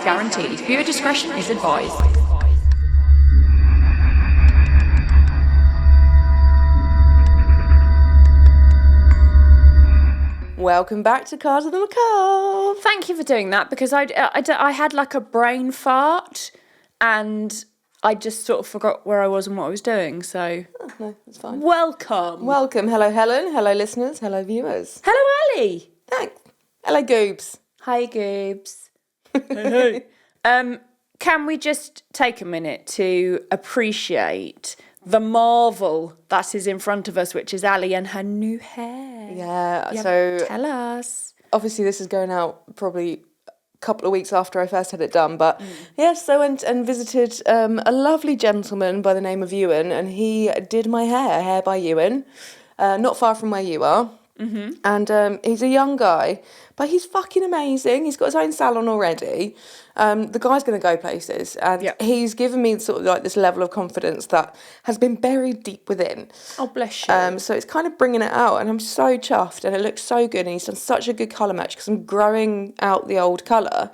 guaranteed. Viewer discretion is advised. Welcome back to Cards of the Macabre. Thank you for doing that, because I had like a brain fart and I just sort of forgot where I was and what I was doing, so... Oh, no, that's fine. Welcome. Welcome. Hello, Helen. Hello, listeners. Hello, viewers. Hello, Ali. Thanks. Hello, Goobs. Hi, Goobs. Hey. Can we just take a minute to appreciate the marvel that is in front of us, which is Ali and her new hair? Yeah, so... Tell us. Obviously, this is going out probably a couple of weeks after I first had it done, but yes, I went and visited a lovely gentleman by the name of Ewan, and he did my hair by Ewan, not far from where you are. Mm-hmm. And he's a young guy, but he's fucking amazing. He's got his own salon already. The guy's going to go places, and he's given me sort of like this level of confidence that has been buried deep within. Oh, bless you. So it's kind of bringing it out, and I'm so chuffed, and it looks so good, and he's done such a good colour match because I'm growing out the old colour.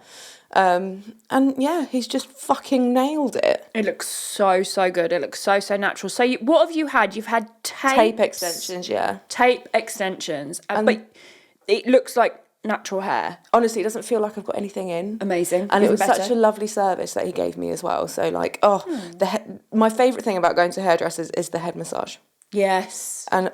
And yeah, he's just fucking nailed it. It looks so good. It looks so natural. So what have you had? You've had tape extensions, yeah. Tape extensions. But it looks like natural hair. Honestly, it doesn't feel like I've got anything in. Amazing. And Even it was better. such a lovely service that he gave me as well. So like, my favourite thing about going to hairdressers is the head massage. Yes. And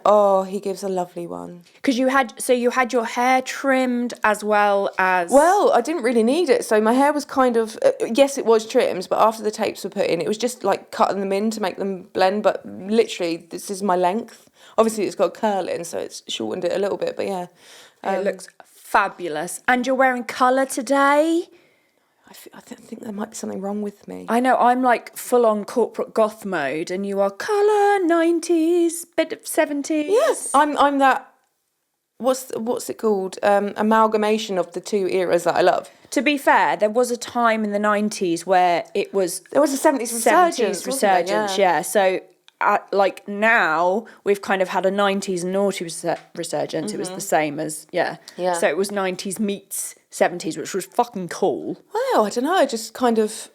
he gives a lovely one. Because you had your hair trimmed as well as... Well, I didn't really need it. So my hair was kind of, yes, it was trimmed, but after the tapes were put in, it was just like cutting them in to make them blend. But literally, this is my length. Obviously, it's got curl in, so it's shortened it a little bit, but yeah. It looks fabulous. And you're wearing colour today? I think there might be something wrong with me. I know, I'm like full-on corporate goth mode, and you are colour, 90s, bit of 70s. Yes, I'm that, what's it called? Amalgamation of the two eras that I love. To be fair, there was a time in the 90s where it was... There was a 70s resurgence, 70s resurgence, yeah. So, like now, we've kind of had a 90s and naughty resurgence. It was the same as, yeah. So it was 90s meets 70s, which was fucking cool. Well, I don't know, I just kind of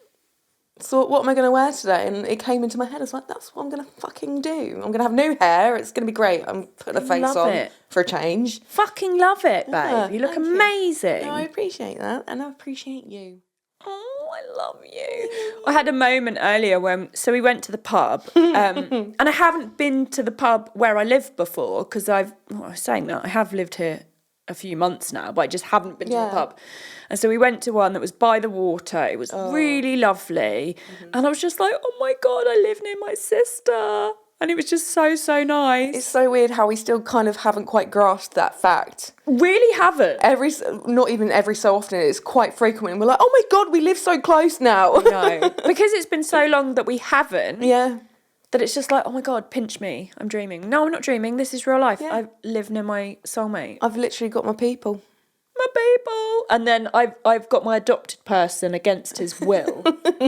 thought, what am I going to wear today? And it came into my head, I was like, that's what I'm going to fucking do. I'm going to have new hair, it's going to be great. I'm putting a face on for a change. Fucking love it, babe. Yeah, you look amazing. No, I appreciate that, and I appreciate you. Oh, I love you. I had a moment earlier so we went to the pub, and I haven't been to the pub where I live before, because I was saying that, I have lived here a few months now, but I just haven't been to the pub. And so we went to one that was by the water. It was really lovely. And I was just like, oh my God, I live near my sister. And it was just so nice. It's so weird how we still kind of haven't quite grasped that fact. Really haven't. Not even every so often, it's quite frequent. And we're like, oh my God, we live so close now. No, because it's been so long that we haven't. Yeah. That it's just like, oh my God, pinch me. I'm dreaming. No, I'm not dreaming. This is real life. Yeah. I live near my soulmate. I've literally got my people. My people. And then I've got my adopted person against his will,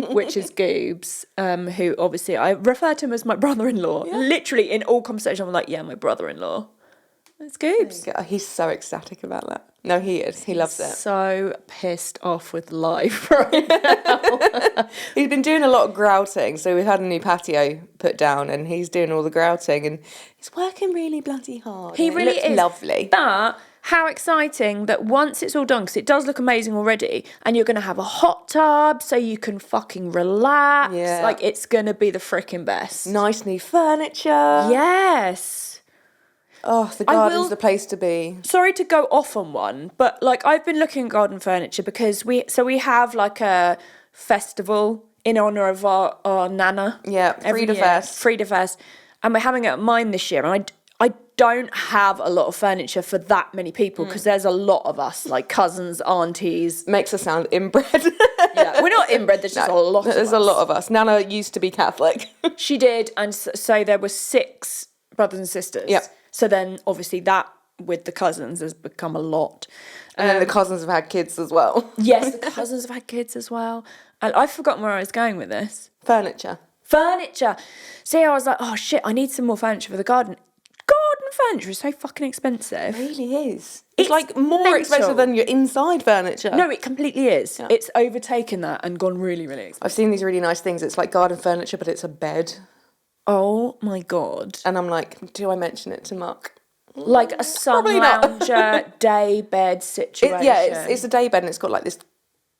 which is Goobs, who obviously I refer to him as my brother-in-law. Yeah. Literally in all conversations, I'm like, yeah, my brother-in-law. It's Goobs. He's so ecstatic about that. No, he is. He loves it. So pissed off with life right now. He's been doing a lot of grouting. So we've had a new patio put down and he's doing all the grouting and he's working really bloody hard. He really looks is. Lovely. But how exciting that once it's all done, because it does look amazing already, and you're going to have a hot tub so you can fucking relax. Yeah. Like, it's going to be the freaking best. Nice new furniture. Yes. Oh, the garden's the place to be. Sorry to go off on one, but like I've been looking at garden furniture because we have like a festival in honour of our Nana. Yeah, Frida Fest. And we're having it at mine this year. And I don't have a lot of furniture for that many people because there's a lot of us, like cousins, aunties. Makes us sound inbred. Yeah, we're not inbred, there's just a lot of us. There's a lot of us. Nana used to be Catholic. She did, and so there were 6 brothers and sisters. Yep. So then, obviously, that with the cousins has become a lot. And then the cousins have had kids as well. Yes, the cousins have had kids as well. And I've forgotten where I was going with this. Furniture. See, I was like, oh shit, I need some more furniture for the garden. God furniture is so fucking expensive. It really is. It's It's like more mental. expensive than your inside furniture. No, it completely is. It's overtaken that and gone really, really expensive. I've seen these really nice things. It's like garden furniture, but it's a bed. Oh my God. And I'm like, do I mention it to Mark? Like a sun Probably not. lounger, day bed situation. It's a day bed and it's got like this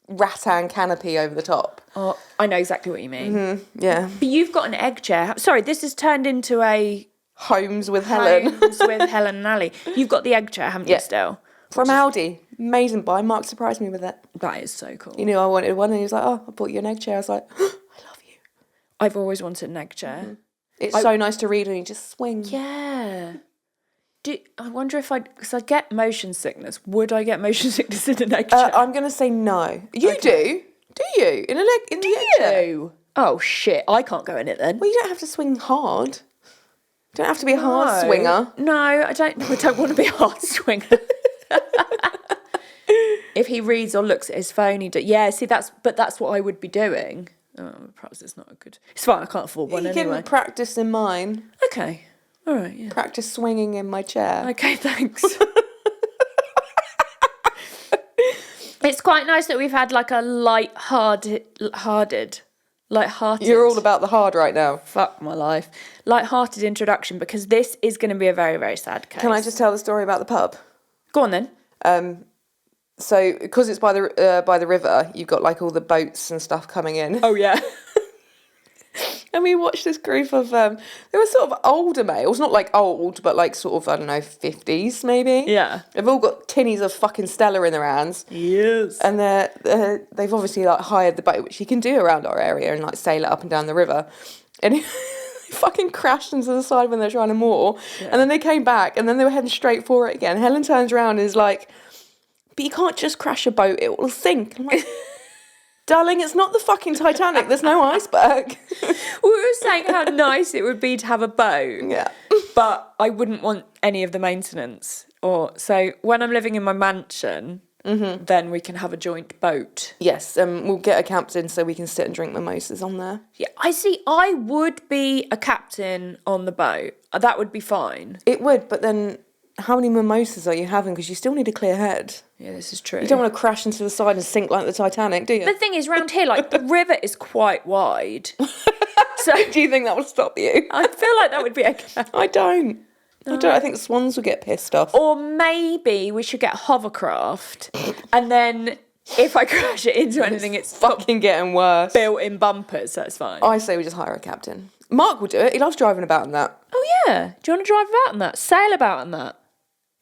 rattan canopy over the top. Oh, I know exactly what you mean. Yeah. But you've got an egg chair. Sorry, this has turned into a Homes with Helen. Homes with Helen and Ali. You've got the egg chair, haven't you, Yeah. still? From Aldi. Amazing buy. Mark surprised me with it. That is so cool. He knew I wanted one and he was like, oh, I bought you an egg chair. I was like, I love you. I've always wanted an egg chair. It's so nice to read and you just swing. Yeah. I wonder if because I get motion sickness. Would I get motion sickness in an egg chair? I'm going to say no. You do? Do you? In an egg, in the egg chair? You? Oh shit! I can't go in it then. Well, you don't have to swing hard. You don't have to be a hard swinger. No, I don't. I don't want to be a hard swinger. If he reads or looks at his phone, see that's what I would be doing. Oh, perhaps it's not a good. It's fine. I can't afford one You anyway. can practice in mine. Okay. All right. Yeah. Practice swinging in my chair. Okay. Thanks. It's quite nice that we've had like a light-hearted. You're all about the hard right now. Fuck my life. Light-hearted introduction because this is going to be a very, very sad case. Can I just tell the story about the pub? Go on then. So, because it's by the river, you've got like all the boats and stuff coming in. Oh yeah. And we watched this group of, they were sort of older males, not like old, but like sort of, I don't know, 50s maybe. Yeah. They've all got tinnies of fucking Stella in their hands. Yes. And they've obviously like hired the boat, which you can do around our area and like sail it up and down the river. And he fucking crashed into the side when they're trying to moor. Yeah. And then they came back and then they were heading straight for it again. Helen turns around and is like, but you can't just crash a boat, it will sink. I'm like, darling, it's not the fucking Titanic, there's no iceberg. We were saying how nice it would be to have a boat. Yeah. But I wouldn't want any of the maintenance. So when I'm living in my mansion, then we can have a joint boat. Yes, we'll get a captain so we can sit and drink mimosas on there. Yeah, I would be a captain on the boat. That would be fine. It would, but then how many mimosas are you having? Because you still need a clear head. Yeah, this is true. You don't want to crash into the side and sink like the Titanic, do you? The thing is, round here, like, the river is quite wide. So do you think that would stop you? I feel like that would be okay. I don't. I think swans would get pissed off. Or maybe we should get a hovercraft, and then if I crash it into anything, it's fucking getting worse. Built-in bumpers, that's fine. I say we just hire a captain. Mark will do it. He loves driving about in that. Oh yeah. Do you want to drive about in that? Sail about in that?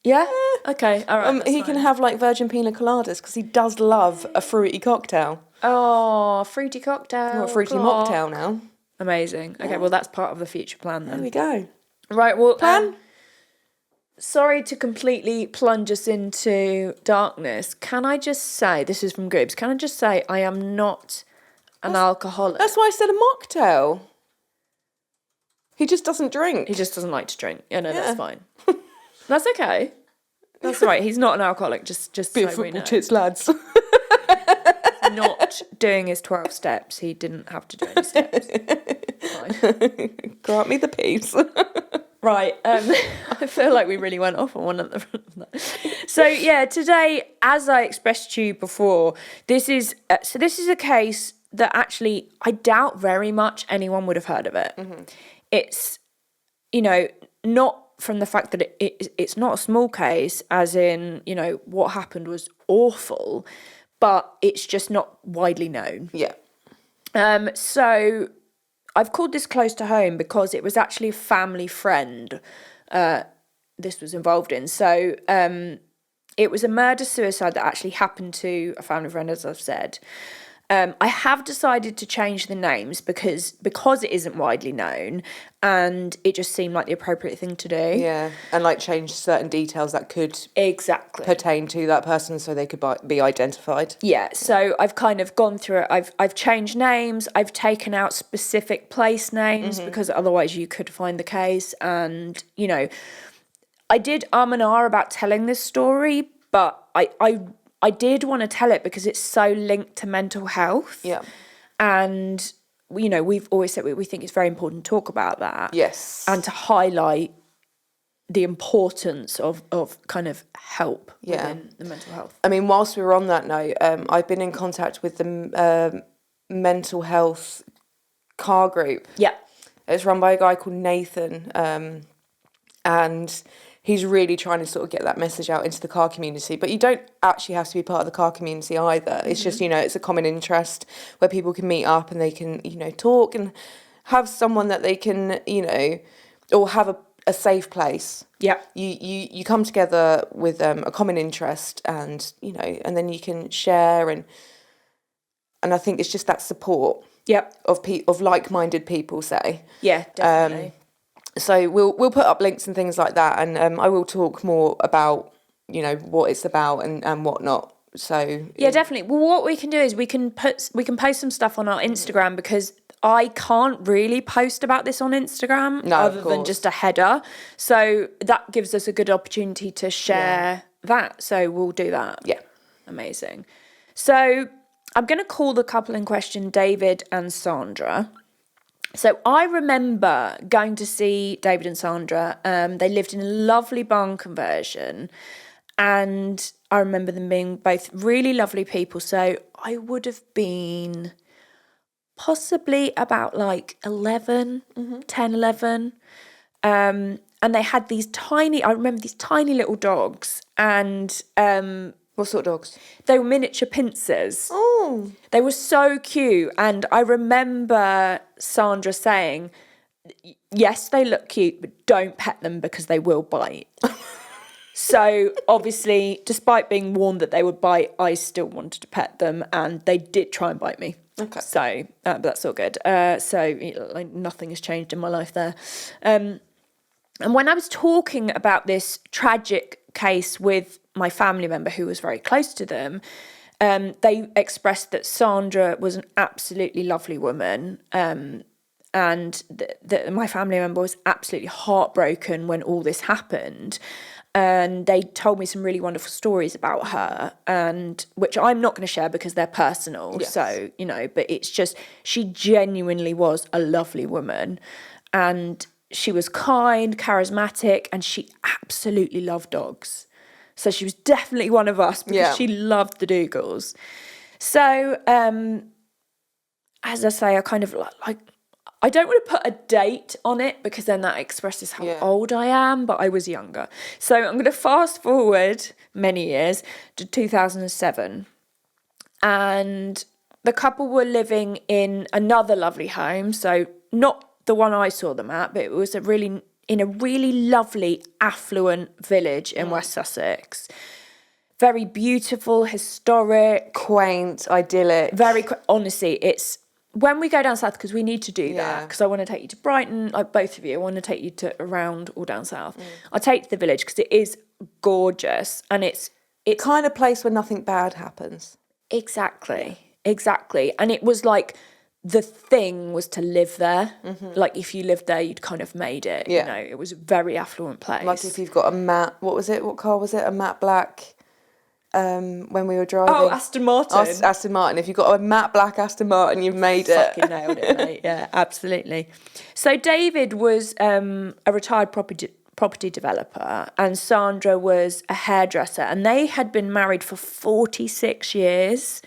Yeah? Okay, all right. He can have like virgin pina coladas because he does love a fruity cocktail. Oh, fruity cocktail. Or a fruity mocktail now. Amazing. Okay, well that's part of the future plan then. There we go. Right, well, sorry to completely plunge us into darkness. Can I just say, this is from Goobs, can I just say I am not an alcoholic? That's why I said a mocktail. He just doesn't drink. He just doesn't like to drink. Yeah, no, that's fine. That's okay. That's all right. He's not an alcoholic, just Be so a we football know. tits, lads. Not doing his 12 steps. He didn't have to do any steps. Fine. Grant me the peace. Right. I feel like we really went off on one of the. So yeah, today, as I expressed to you before, this is a case that actually I doubt very much anyone would have heard of it. Mm-hmm. It's, not from the fact that it's not a small case, as in, what happened was awful, but it's just not widely known. Yeah. So I've called this close to home because it was actually a family friend this was involved in. So it was a murder-suicide that actually happened to a family friend, as I've said. I have decided to change the names because it isn't widely known and it just seemed like the appropriate thing to do. Yeah, and like change certain details that could exactly pertain to that person so they could be identified. Yeah, so I've kind of gone through it. I've changed names. I've taken out specific place names because otherwise you could find the case. And, I did and ah about telling this story, but I did want to tell it because it's so linked to mental health. Yeah. And, we've always said we think it's very important to talk about that. Yes. And to highlight the importance of kind of help Yeah. within the mental health. I mean, whilst we were on that note, I've been in contact with the mental health car group. Yeah. It's run by a guy called Nathan, and he's really trying to sort of get that message out into the car community. But you don't actually have to be part of the car community either. It's just, it's a common interest where people can meet up and they can, talk and have someone that they can, or have a safe place. Yeah. You come together with a common interest and, and then you can share and I think it's just that support. Yep. Of like-minded people, say. Yeah, definitely. So we'll put up links and things like that, and I will talk more about what it's about and whatnot. So yeah, definitely. Well, what we can do is we can post some stuff on our Instagram, because I can't really post about this on Instagram other than just a header. So that gives us a good opportunity to share that. So we'll do that. Yeah. Amazing. So I'm going to call the couple in question David and Sandra. So I remember going to see David and Sandra. They lived in a lovely barn conversion, and I remember them being both really lovely people. So I would have been possibly about like 11, 10, 11. And they had I remember these tiny little dogs, and what sort of dogs? they were miniature pincers. Oh. They were so cute. And I remember Sandra saying, yes, they look cute, but don't pet them because they will bite. So obviously, despite being warned that they would bite, I still wanted to pet them, and they did try and bite me. Okay. So but that's all good. Nothing has changed in my life there. And when I was talking about this tragic case with my family member who was very close to them, they expressed that Sandra was an absolutely lovely woman, and that my family member was absolutely heartbroken when all this happened. And they told me some really wonderful stories about her, and which I'm not going to share because they're personal. Yes. So, but it's just, she genuinely was a lovely woman, and she was kind, charismatic, and she absolutely loved dogs. So she was definitely one of us because she loved the Dougals. So, as I say, I kind of like, I don't want to put a date on it because then that expresses how old I am, but I was younger. So I'm going to fast forward many years to 2007. And the couple were living in another lovely home. So not the one I saw them at, but it was in a really lovely, affluent village in West Sussex. Very beautiful, historic. Quaint, idyllic. Honestly, it's... When we go down south, because we need to do that, because I want to take you to Brighton, like both of you, I want to take you to around all down south. I'll take you to the village because it is gorgeous, and it's kind of place where nothing bad happens. Exactly. And it was like, the thing was to live there. Like if you lived there, you'd kind of made it. Yeah. It was a very affluent place. Like if you've got a matte, what car was it? A matte black. When we were driving. Oh, Aston Martin. Aston Martin. If you've got a matte black Aston Martin, you've made it. Fucking nailed it, mate. Yeah, absolutely. So David was a retired property developer, and Sandra was a hairdresser, and they had been married for 46 years,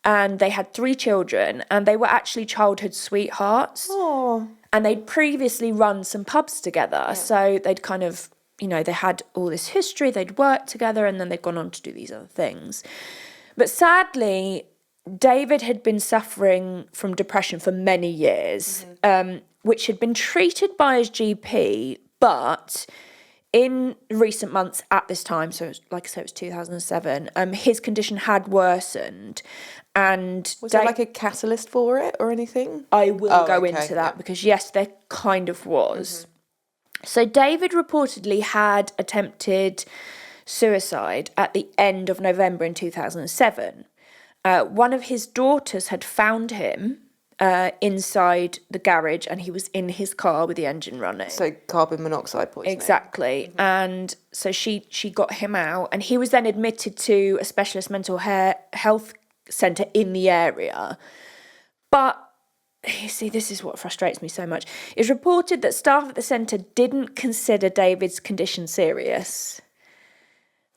and they had 3 children, and they were actually childhood sweethearts. Oh. And they'd previously run some pubs together, so they'd kind of... they had all this history, they'd worked together, and then they'd gone on to do these other things. But sadly, David had been suffering from depression for many years, which had been treated by his GP, but in recent months at this time, so it was, like I said, it was 2007, his condition had worsened. And was there like a catalyst for it or anything? I will go into that because, yes, there kind of was. So David reportedly had attempted suicide at the end of November in 2007. One of his daughters had found him inside the garage, and he was in his car with the engine running. So carbon monoxide poisoning. Exactly. And so she got him out, and he was then admitted to a specialist mental health centre in the area. But you see, this is what frustrates me so much. It's reported that staff at the centre didn't consider David's condition serious.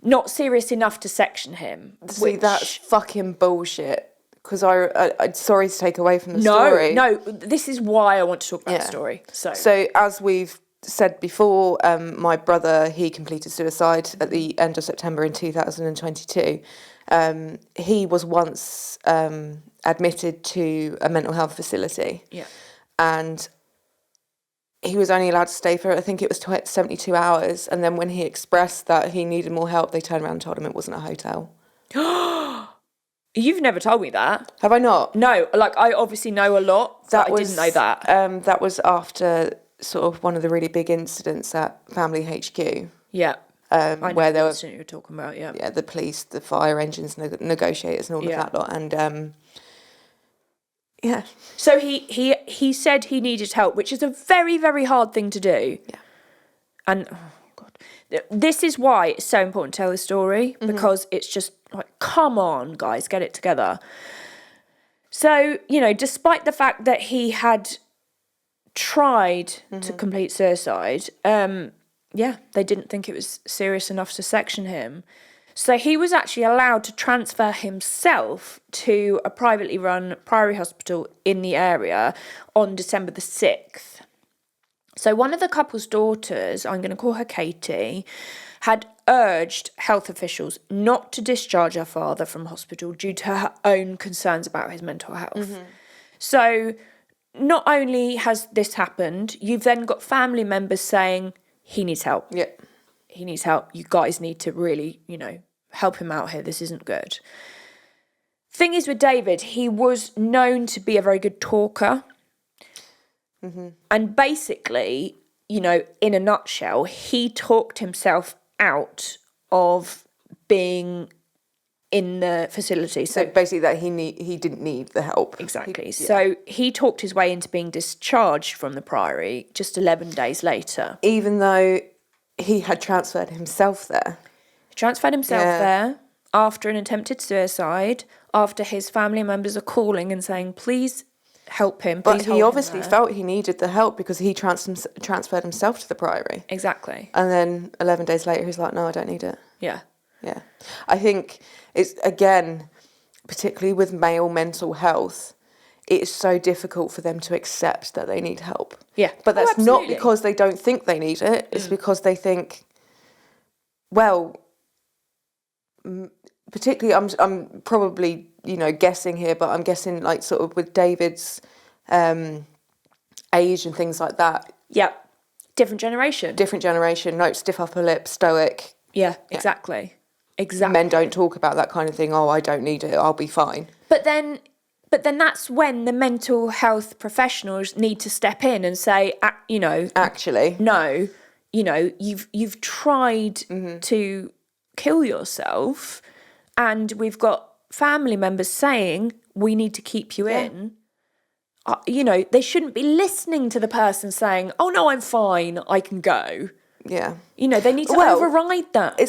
Not serious enough to section him. See, that's fucking bullshit. Because I'm sorry to take away from the story. No, this is why I want to talk about the story. So as we've said before, my brother, he completed suicide at the end of September in 2022. He was once admitted to a mental health facility. Yeah. And he was only allowed to stay for, I think it was 72 hours. And then when he expressed that he needed more help, they turned around and told him it wasn't a hotel. You've never told me that. Have I not? No, like I obviously know a lot, but I didn't know that. That was after sort of one of the really big incidents at Family HQ. Yeah. I know where there the were, incident you're talking about, yeah. Yeah, the police, the fire engines, negotiators and all of that lot. And yeah. So he said he needed help, which is a very, very hard thing to do. Yeah. And, oh God, this is why it's so important to tell the story, because it's just like, come on, guys, get it together. So, you know, despite the fact that he had tried to complete suicide, they didn't think it was serious enough to section him. So he was actually allowed to transfer himself to a privately run Priory hospital in the area on December the 6th. So one of the couple's daughters, I'm going to call her Katie, had urged health officials not to discharge her father from hospital due to her own concerns about his mental health. So not only has this happened, you've then got family members saying he needs help. Yeah. He needs help. You guys need to really, you know, help him out here. This isn't good. Thing is with David, he was known to be a very good talker. And basically, you know, in a nutshell, he talked himself out of being in the facility. So basically that he didn't need the help. Exactly. So he talked his way into being discharged from the Priory just 11 days later. Even though he had transferred himself there. He transferred himself there after an attempted suicide, after his family members are calling and saying, please help him. But he obviously felt he needed the help because he transferred himself to the Priory. Exactly. And then 11 days later, he's like, no, I don't need it. Yeah. Yeah. I think it's, again, particularly with male mental health, it's so difficult for them to accept that they need help. Yeah. But that's not because they don't think they need it. It's because they think, well, particularly, I'm probably, you know, guessing here, but I'm guessing like sort of with David's age and things like that. Yeah. Different generation. No, stiff upper lip, stoic. Yeah, exactly. Exactly. Men don't talk about that kind of thing. Oh, I don't need it. I'll be fine. But then that's when the mental health professionals need to step in and say, you know, actually, no, you know, you've tried to kill yourself, and we've got family members saying we need to keep you in. You know, they shouldn't be listening to the person saying, "Oh no, I'm fine. I can go." Yeah. You know, they need to override that.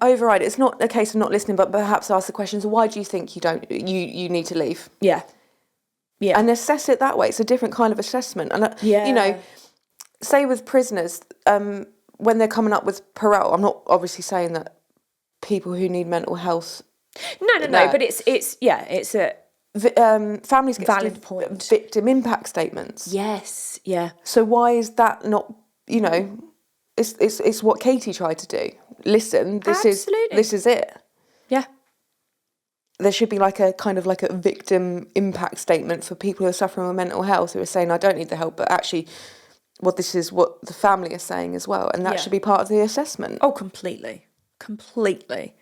Override. It's not a case of not listening, but perhaps ask the questions, why do you think you need to leave? Yeah. Yeah. And assess it that way. It's a different kind of assessment. And, you know, say with prisoners, when they're coming up with parole, I'm not obviously saying that people who need mental health... No, but it's a... families get valid point. Victim impact statements. Yes, yeah. So why is that not, you know... It's what Katie tried to do. Listen, this is it. Yeah. There should be like a kind of like a victim impact statement for people who are suffering with mental health who are saying, I don't need the help, but actually this is what the family is saying as well. And that should be part of the assessment. Oh, completely. Completely.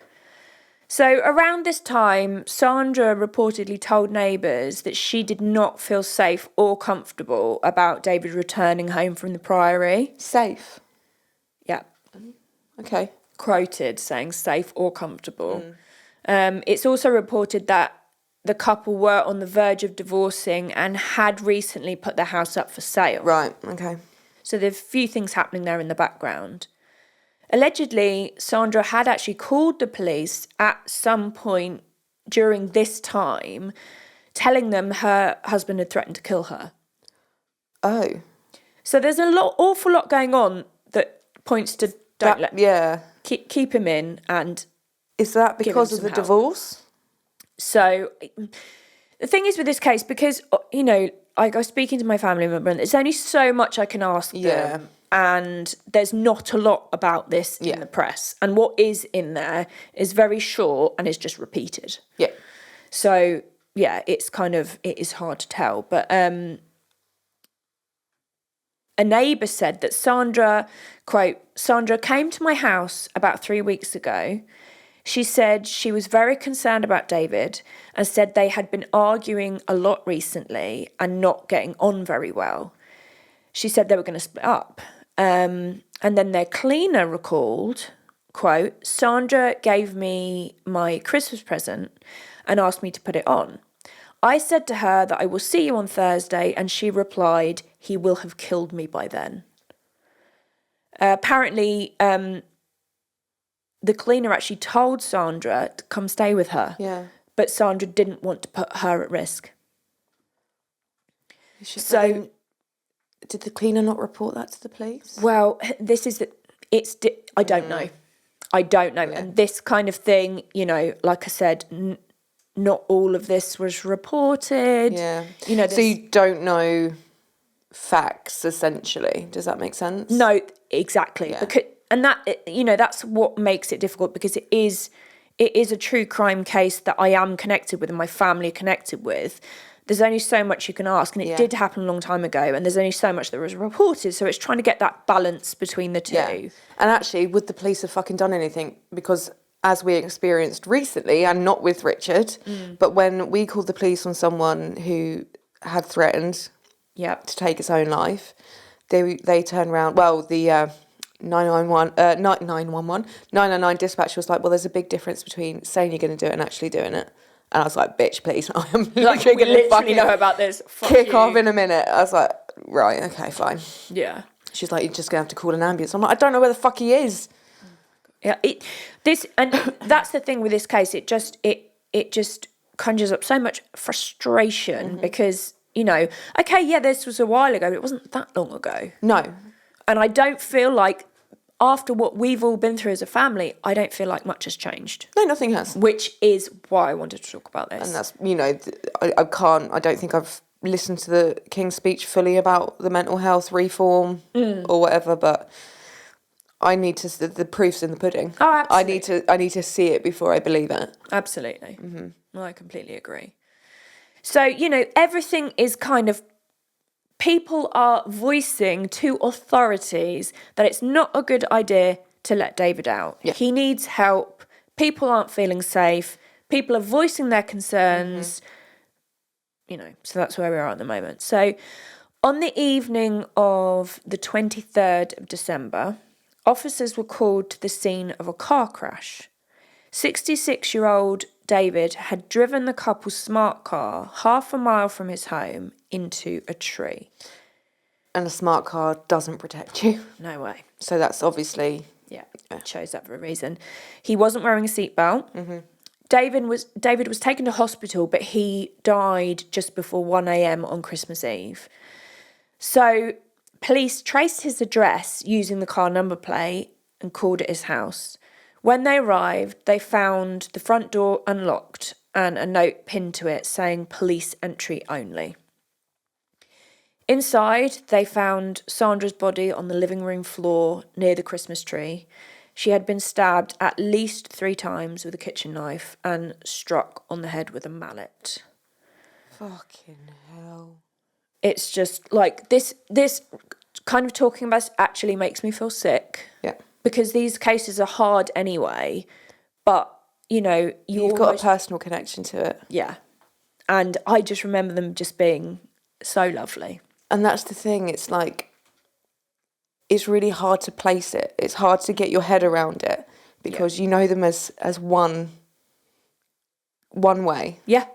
So around this time, Sandra reportedly told neighbours that she did not feel safe or comfortable about David returning home from the Priory. Safe? Yeah. Okay. Quoted saying safe or comfortable. It's also reported that the couple were on the verge of divorcing and had recently put their house up for sale. Right, okay. So there's a few things happening there in the background. Allegedly, Sandra had actually called the police at some point during this time, telling them her husband had threatened to kill her. Oh. So there's awful lot going on that points to keep him in, and is that because of the divorce? So the thing is with this case, because I was speaking to my family member, and there's only so much I can ask them, and there's not a lot about this in the press, and what is in there is very short and is just repeated. Yeah. So it's it is hard to tell, but a neighbour said that Sandra, quote, Sandra came to my house about 3 weeks ago. She said she was very concerned about David and said they had been arguing a lot recently and not getting on very well. She said they were going to split up. And then their cleaner recalled, quote, Sandra gave me my Christmas present and asked me to put it on. I said to her that I will see you on Thursday, and she replied, he will have killed me by then. Apparently, the cleaner actually told Sandra to come stay with her. Yeah. But Sandra didn't want to put her at risk. So, did the cleaner not report that to the police? Well, I don't know. I don't know. Yeah. And this kind of thing, like I said, not all of this was reported. Yeah. So you don't know facts, essentially. Does that make sense? No, exactly. Yeah. And that, that's what makes it difficult, because it is a true crime case that I am connected with and my family are connected with. There's only so much you can ask, and it did happen a long time ago, and there's only so much that was reported, so it's trying to get that balance between the two. Yeah. And actually, would the police have fucking done anything? Because as we experienced recently, and not with Richard, but when we called the police on someone who had threatened to take his own life, they turned around, the 999 dispatch was like, well, there's a big difference between saying you're going to do it and actually doing it. And I was like, bitch, please, I am literally going to fucking know about this. Kick off in a minute. I was like, right, okay, fine. Yeah. She's like, you're just going to have to call an ambulance. I'm like, I don't know where the fuck he is. Yeah, that's the thing with this case. It just conjures up so much frustration because, this was a while ago, but it wasn't that long ago. No. And I don't feel like, after what we've all been through as a family, I don't feel like much has changed. No, nothing has. Which is why I wanted to talk about this. And that's, I don't think I've listened to the King's speech fully about the mental health reform or whatever, but I need to, the proof's in the pudding. Oh, absolutely. I need to see it before I believe it. Absolutely. Mm-hmm. Well, I completely agree. So, everything is kind of, people are voicing to authorities that it's not a good idea to let David out. Yeah. He needs help. People aren't feeling safe. People are voicing their concerns. So that's where we are at the moment. So on the evening of the 23rd of December, officers were called to the scene of a car crash. 66-year-old David had driven the couple's smart car half a mile from his home into a tree. And a smart car doesn't protect you. No way. So that's obviously... Yeah, chose that for a reason. He wasn't wearing a seatbelt. Mm-hmm. David was taken to hospital, but he died just before 1 a.m. on Christmas Eve. So police traced his address using the car number plate and called at his house. When they arrived, they found the front door unlocked and a note pinned to it saying police entry only. Inside, they found Sandra's body on the living room floor near the Christmas tree. She had been stabbed at least 3 times with a kitchen knife and struck on the head with a mallet. Fucking hell. It's just like this kind of talking about actually makes me feel sick. Yeah. Because these cases are hard anyway, but, you've got a personal connection to it. Yeah. And I just remember them just being so lovely. And that's the thing, it's like, it's really hard to place it. It's hard to get your head around it because you know them as one way. Yeah.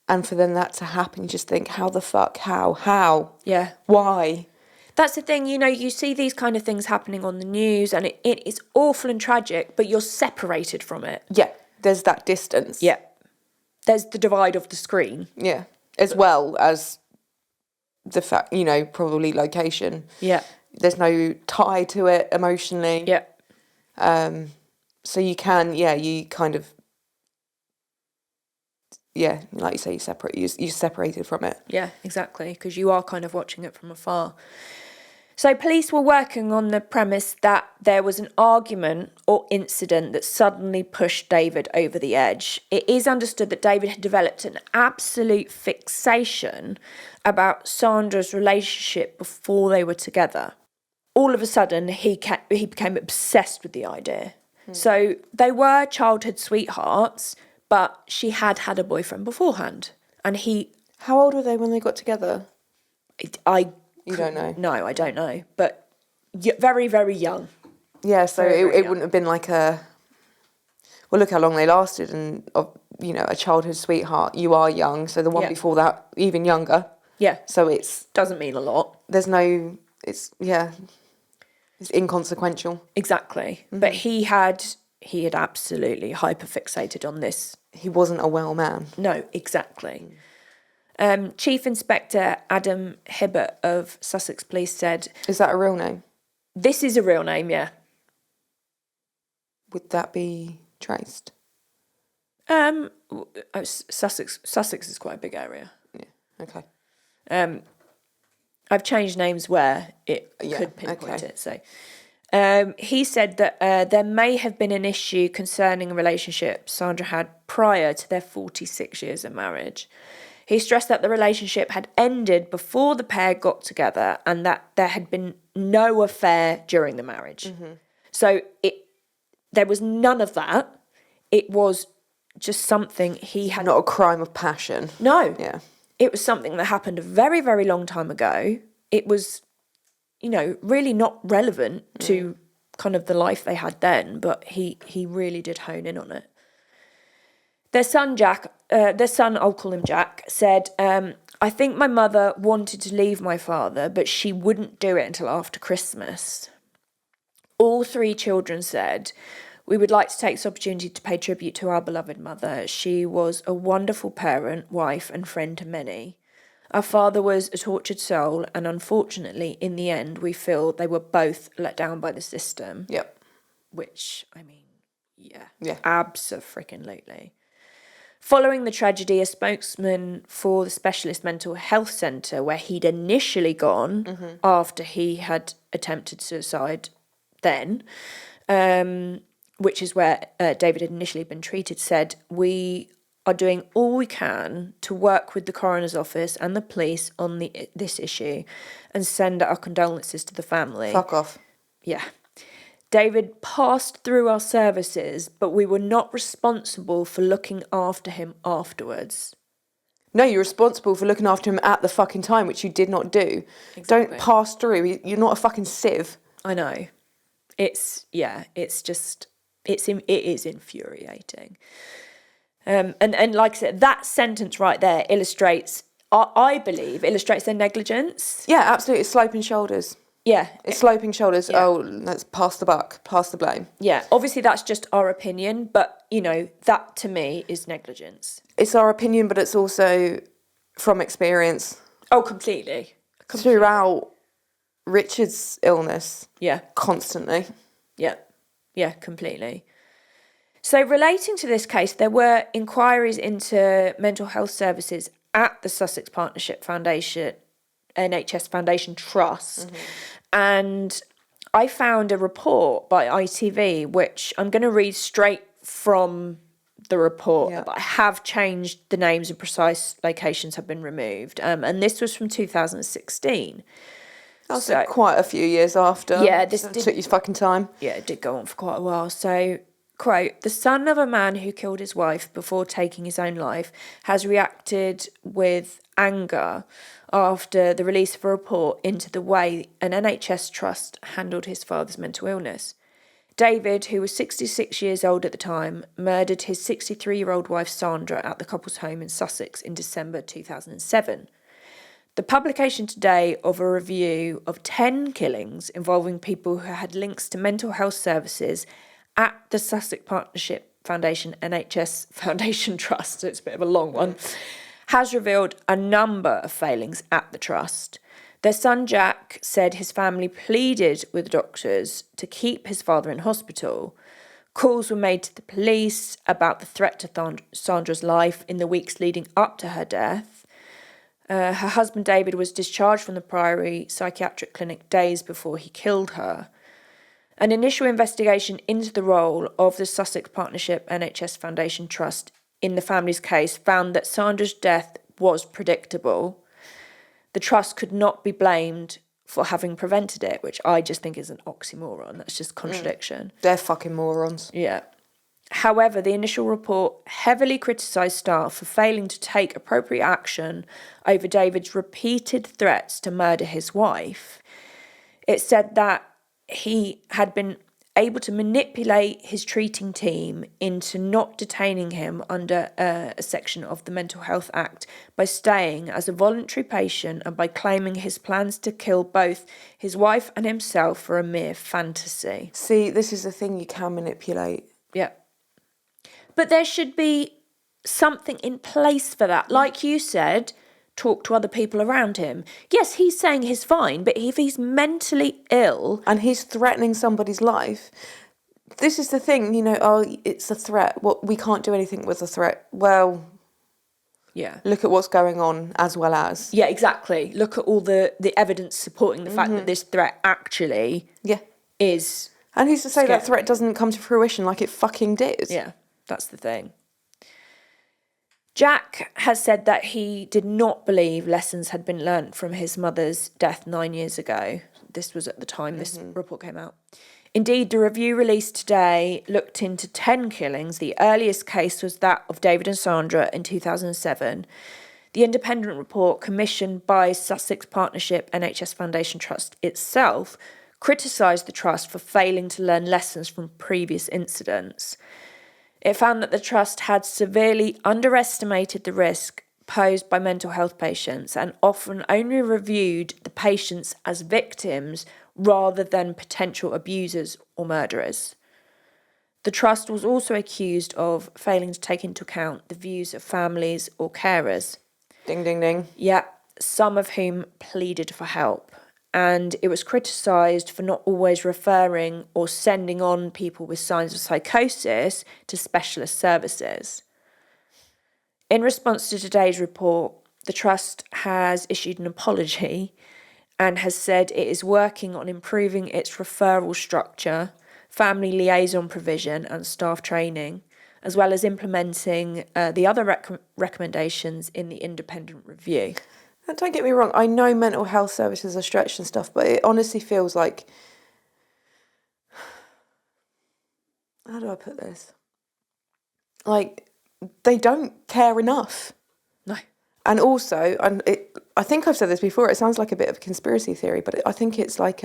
And for then that to happen, you just think, how the fuck? How? Yeah. Why? That's the thing, you see these kind of things happening on the news and it's awful and tragic, but you're separated from it. Yeah, there's that distance. Yeah. There's the divide of the screen. Yeah, as well as the fact, you know, probably location. Yeah. There's no tie to it emotionally. Yeah. So you can, you kind of, like you say, you're separated from it. Yeah, exactly, because you are kind of watching it from afar. So police were working on the premise that there was an argument or incident that suddenly pushed David over the edge. It is understood that David had developed an absolute fixation about Sandra's relationship before they were together. All of a sudden, he became obsessed with the idea. So they were childhood sweethearts, but she had had a boyfriend beforehand. And How old were they when they got together? You don't know? No, I don't know. But very, very young. Yeah, so Very, very it young. wouldn't have been like well, look how long they lasted, and, you know, a childhood sweetheart, you are young, so the one Yeah. before that, even younger. Yeah. So it's, Doesn't mean a lot. it's inconsequential. Exactly. But he had absolutely hyperfixated on this. He wasn't a well man. No, exactly. Chief Inspector Adam Hibbert of Sussex Police said, Is that a real name? this is a real name, yeah. Would that be traced? Sussex is quite a big area. Yeah, okay. I've changed names where it could pinpoint it. So he said that there may have been an issue concerning a relationship Sandra had prior to their 46 years of marriage. He stressed that the relationship had ended before the pair got together and that there had been no affair during the marriage. So there was none of that. It was just something he had... Not a crime of passion. No. Yeah. It was something that happened a very, very long time ago. It was, you know, really not relevant to kind of the life they had then, but he really did hone in on it. Their son, I'll call him Jack, said, I think my mother wanted to leave my father, but she wouldn't do it until after Christmas. All three children said, we would like to take this opportunity to pay tribute to our beloved mother. She was a wonderful parent, wife, and friend to many. Our father was a tortured soul, and unfortunately, in the end, we feel they were both let down by the system. Yep. Which, I mean, yeah. Abso-freaking-lutely. Following the tragedy, a spokesman for the Specialist Mental Health Centre, where he'd initially gone after he had attempted suicide then, which is where David had initially been treated, said, we are doing all we can to work with the coroner's office and the police on this issue and send our condolences to the family. Fuck off. Yeah. David passed through our services, but we were not responsible for looking after him afterwards. No, you're responsible for looking after him at the fucking time, which you did not do. Exactly. Don't pass through. You're not a fucking sieve. I know. It is infuriating. And like I said, that sentence right there illustrates, I believe, their negligence. Yeah, absolutely. It's sloping shoulders. Yeah. It's sloping shoulders. Yeah. Oh, let's pass the buck, pass the blame. Yeah, obviously that's just our opinion, but, you know, that to me is negligence. It's our opinion, but it's also from experience. Oh, completely. Throughout Richard's illness. Yeah. Constantly. Yeah, completely. So relating to this case, there were inquiries into mental health services at the Sussex Partnership Foundation, NHS Foundation Trust. And I found a report by ITV, which I'm going to read straight from the report, but I have changed the names and precise locations have been removed. And this was from 2016. That's quite a few years after. Yeah, took you fucking time. Yeah, it did go on for quite a while. So, quote, the son of a man who killed his wife before taking his own life has reacted with anger after the release of a report into the way an NHS trust handled his father's mental illness. David, who was 66 years old at the time, murdered his 63-year-old wife Sandra at the couple's home in Sussex in December 2007. The publication today of a review of 10 killings involving people who had links to mental health services at the Sussex Partnership Foundation NHS Foundation Trust, so it's a bit of a long one, has revealed a number of failings at the trust. Their son Jack said his family pleaded with doctors to keep his father in hospital. Calls were made to the police about the threat to Sandra's life in the weeks leading up to her death. Her husband David was discharged from the Priory Psychiatric Clinic days before he killed her. An initial investigation into the role of the Sussex Partnership NHS Foundation Trust in the family's case found that Sandra's death was predictable. The trust could not be blamed for having prevented it, which I just think is an oxymoron. That's just contradiction. They're fucking morons. Yeah. However, the initial report heavily criticised staff for failing to take appropriate action over David's repeated threats to murder his wife. It said that he had been able to manipulate his treating team into not detaining him under a section of the Mental Health Act by staying as a voluntary patient and by claiming his plans to kill both his wife and himself were a mere fantasy. See, this is the thing, you can manipulate. Yeah. But there should be something in place for that. Like you said, talk to other people around him. Yes, he's saying he's fine, but if he's mentally ill... And he's threatening somebody's life. This is the thing, you know, oh, it's a threat. Well, we can't do anything with a threat. Well, yeah, look at what's going on as well as. Yeah, exactly. Look at all the evidence supporting the fact that this threat actually is... And who's to say scary. that threat doesn't come to fruition like it fucking did? Yeah, that's the thing. Jack has said that he did not believe lessons had been learnt from his mother's death 9 years ago. This was at the time this report came out. Indeed, the review released today looked into 10 killings. The earliest case was that of David and Sandra in 2007. The independent report, commissioned by Sussex Partnership NHS Foundation Trust itself, criticised the trust for failing to learn lessons from previous incidents. It found that the trust had severely underestimated the risk posed by mental health patients and often only reviewed the patients as victims rather than potential abusers or murderers. The trust was also accused of failing to take into account the views of families or carers. Ding, ding, ding. Yeah, some of whom pleaded for help. And it was criticised for not always referring or sending on people with signs of psychosis to specialist services. In response to today's report, the Trust has issued an apology and has said it is working on improving its referral structure, family liaison provision and staff training, as well as implementing the other recommendations in the independent review. And don't get me wrong, I know mental health services are stretched and stuff, but it honestly feels like... How do I put this? Like, they don't care enough. No. And also, I think I've said this before, it sounds like a bit of a conspiracy theory, but I think it's like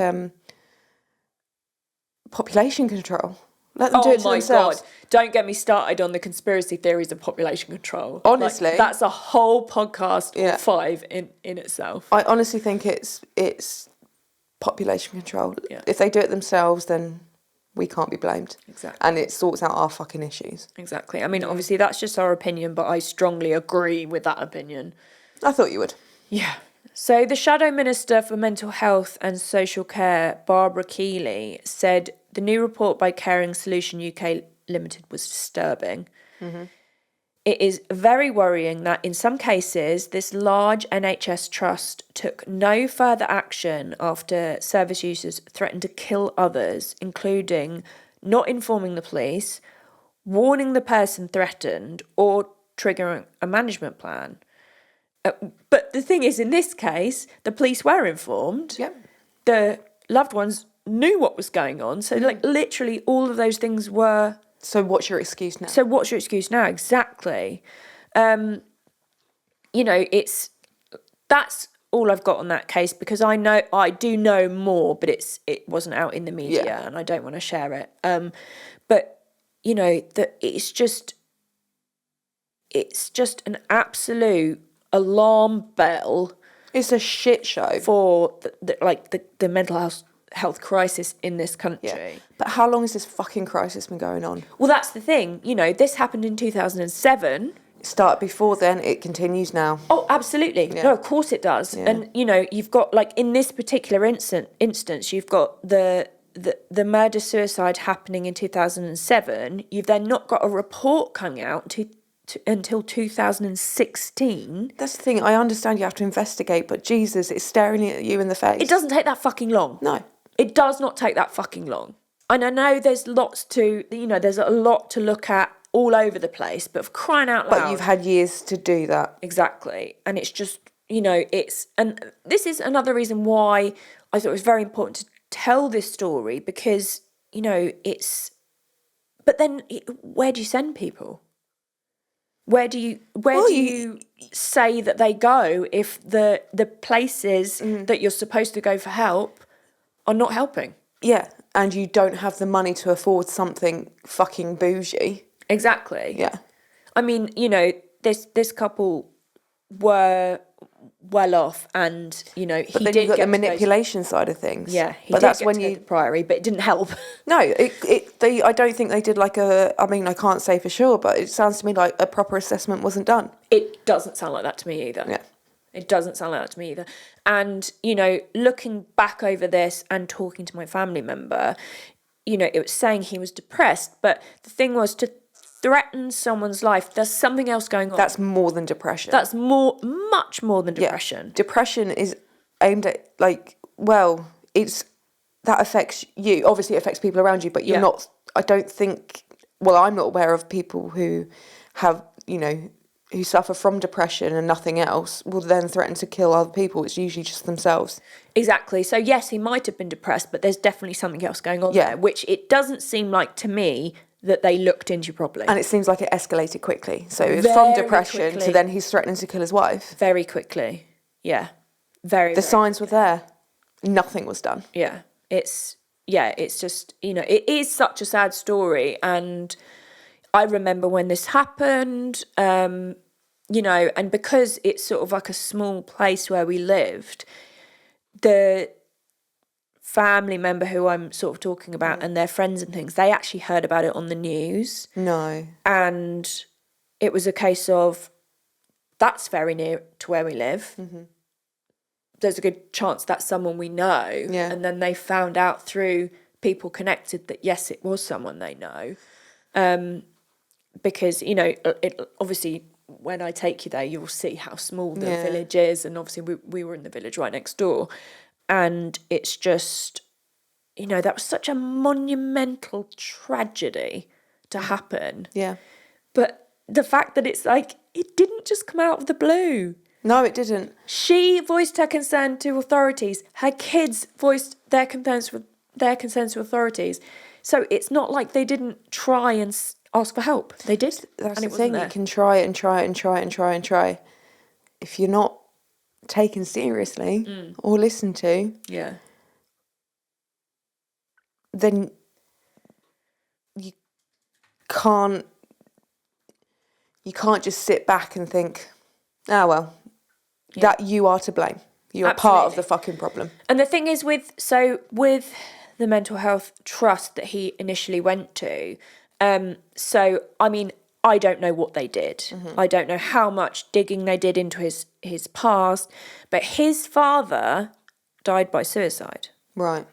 population control. Let them do it to themselves. God, don't get me started on the conspiracy theories of population control. Honestly. Like, that's a whole podcast or 5 in itself. I honestly think it's population control. Yeah. If they do it themselves, then we can't be blamed. Exactly. And it sorts out our fucking issues. Exactly. I mean, obviously that's just our opinion, but I strongly agree with that opinion. I thought you would. Yeah. So the Shadow Minister for Mental Health and Social Care, Barbara Keeley, said the new report by Caring Solution UK Limited was disturbing. Mm-hmm. It is very worrying that in some cases this large NHS trust took no further action after service users threatened to kill others, including not informing the police, warning the person threatened, or triggering a management plan. But the thing is, in this case, the police were informed. Yep. The loved ones knew what was going on. So, like, literally all of those things were... So what's your excuse now? So what's your excuse now? Exactly. You know, that's all I've got on that case, because I do know more, but it wasn't out in the media and I don't want to share it. But, you know, it's just an absolute alarm bell. It's a shit show for the mental health crisis in this country. Yeah. But how long has this fucking crisis been going on? Well, that's the thing. You know, this happened in 2007. started before then, it continues now. Oh, absolutely. No, of course it does. Yeah. And, you know, you've got, like, in this particular instance, you've got the murder-suicide happening in 2007. You've then not got a report coming out until 2016. That's the thing. I understand you have to investigate, but Jesus, it's staring at you in the face. It doesn't take that fucking long. No. It does not take that fucking long. And I know there's lots to, you know, there's a lot to look at all over the place, but for crying out loud. But you've had years to do that. Exactly. And it's just, you know, and this is another reason why I thought it was very important to tell this story, because, you know, but then where do you send people? Where do you say that they go if the places that you're supposed to go for help are not helping? Yeah, and you don't have the money to afford something fucking bougie. Exactly. Yeah. I mean, you know, this couple were well off, and, you know, But then you've got the manipulation side of things. Yeah, but that's when you the Priory, but it didn't help. No, I don't think they did like I mean, I can't say for sure, but it sounds to me like a proper assessment wasn't done. It doesn't sound like that to me either. Yeah. It doesn't sound like that to me either. And, you know, looking back over this and talking to my family member, you know, it was saying he was depressed, but the thing was, to threaten someone's life, there's something else going on. That's more than depression. That's much more than depression. Yeah. Depression is aimed at, like, well, that affects you. Obviously, it affects people around you, but you're not, I don't think, well, I'm not aware of people who have, you know, who suffer from depression and nothing else will then threaten to kill other people. It's usually just themselves. Exactly. So, yes, he might have been depressed, but there's definitely something else going on there, which it doesn't seem like to me that they looked into properly. And it seems like it escalated quickly. So it was from depression to then he's threatening to kill his wife. Very quickly. Yeah. The signs were there. Nothing was done. Yeah. It's just, you know, it is such a sad story. And I remember when this happened, you know, and because it's sort of like a small place where we lived, the family member who I'm sort of talking about and their friends and things, they actually heard about it on the news. No. And it was a case of, that's very near to where we live. Mm-hmm. There's a good chance that's someone we know. Yeah. And then they found out through people connected that, yes, it was someone they know. Because, you know, it obviously, when I take you there, you'll see how small the village is. And obviously we were in the village right next door. And it's just, you know, that was such a monumental tragedy to happen. Yeah. But the fact that it's like, it didn't just come out of the blue. No, it didn't. She voiced her concern to authorities. Her kids voiced their concerns to authorities. So it's not like they didn't try and ask for help. They did. That's and the thing. You can try and try and try and try and try. If you're not taken seriously or listened to, then you can't just sit back and think, well, that you are to blame. You are part of the fucking problem. And the thing is with the mental health trust that he initially went to, so I mean, I don't know what they did. Mm-hmm. I don't know how much digging they did into his past, but his father died by suicide. Right.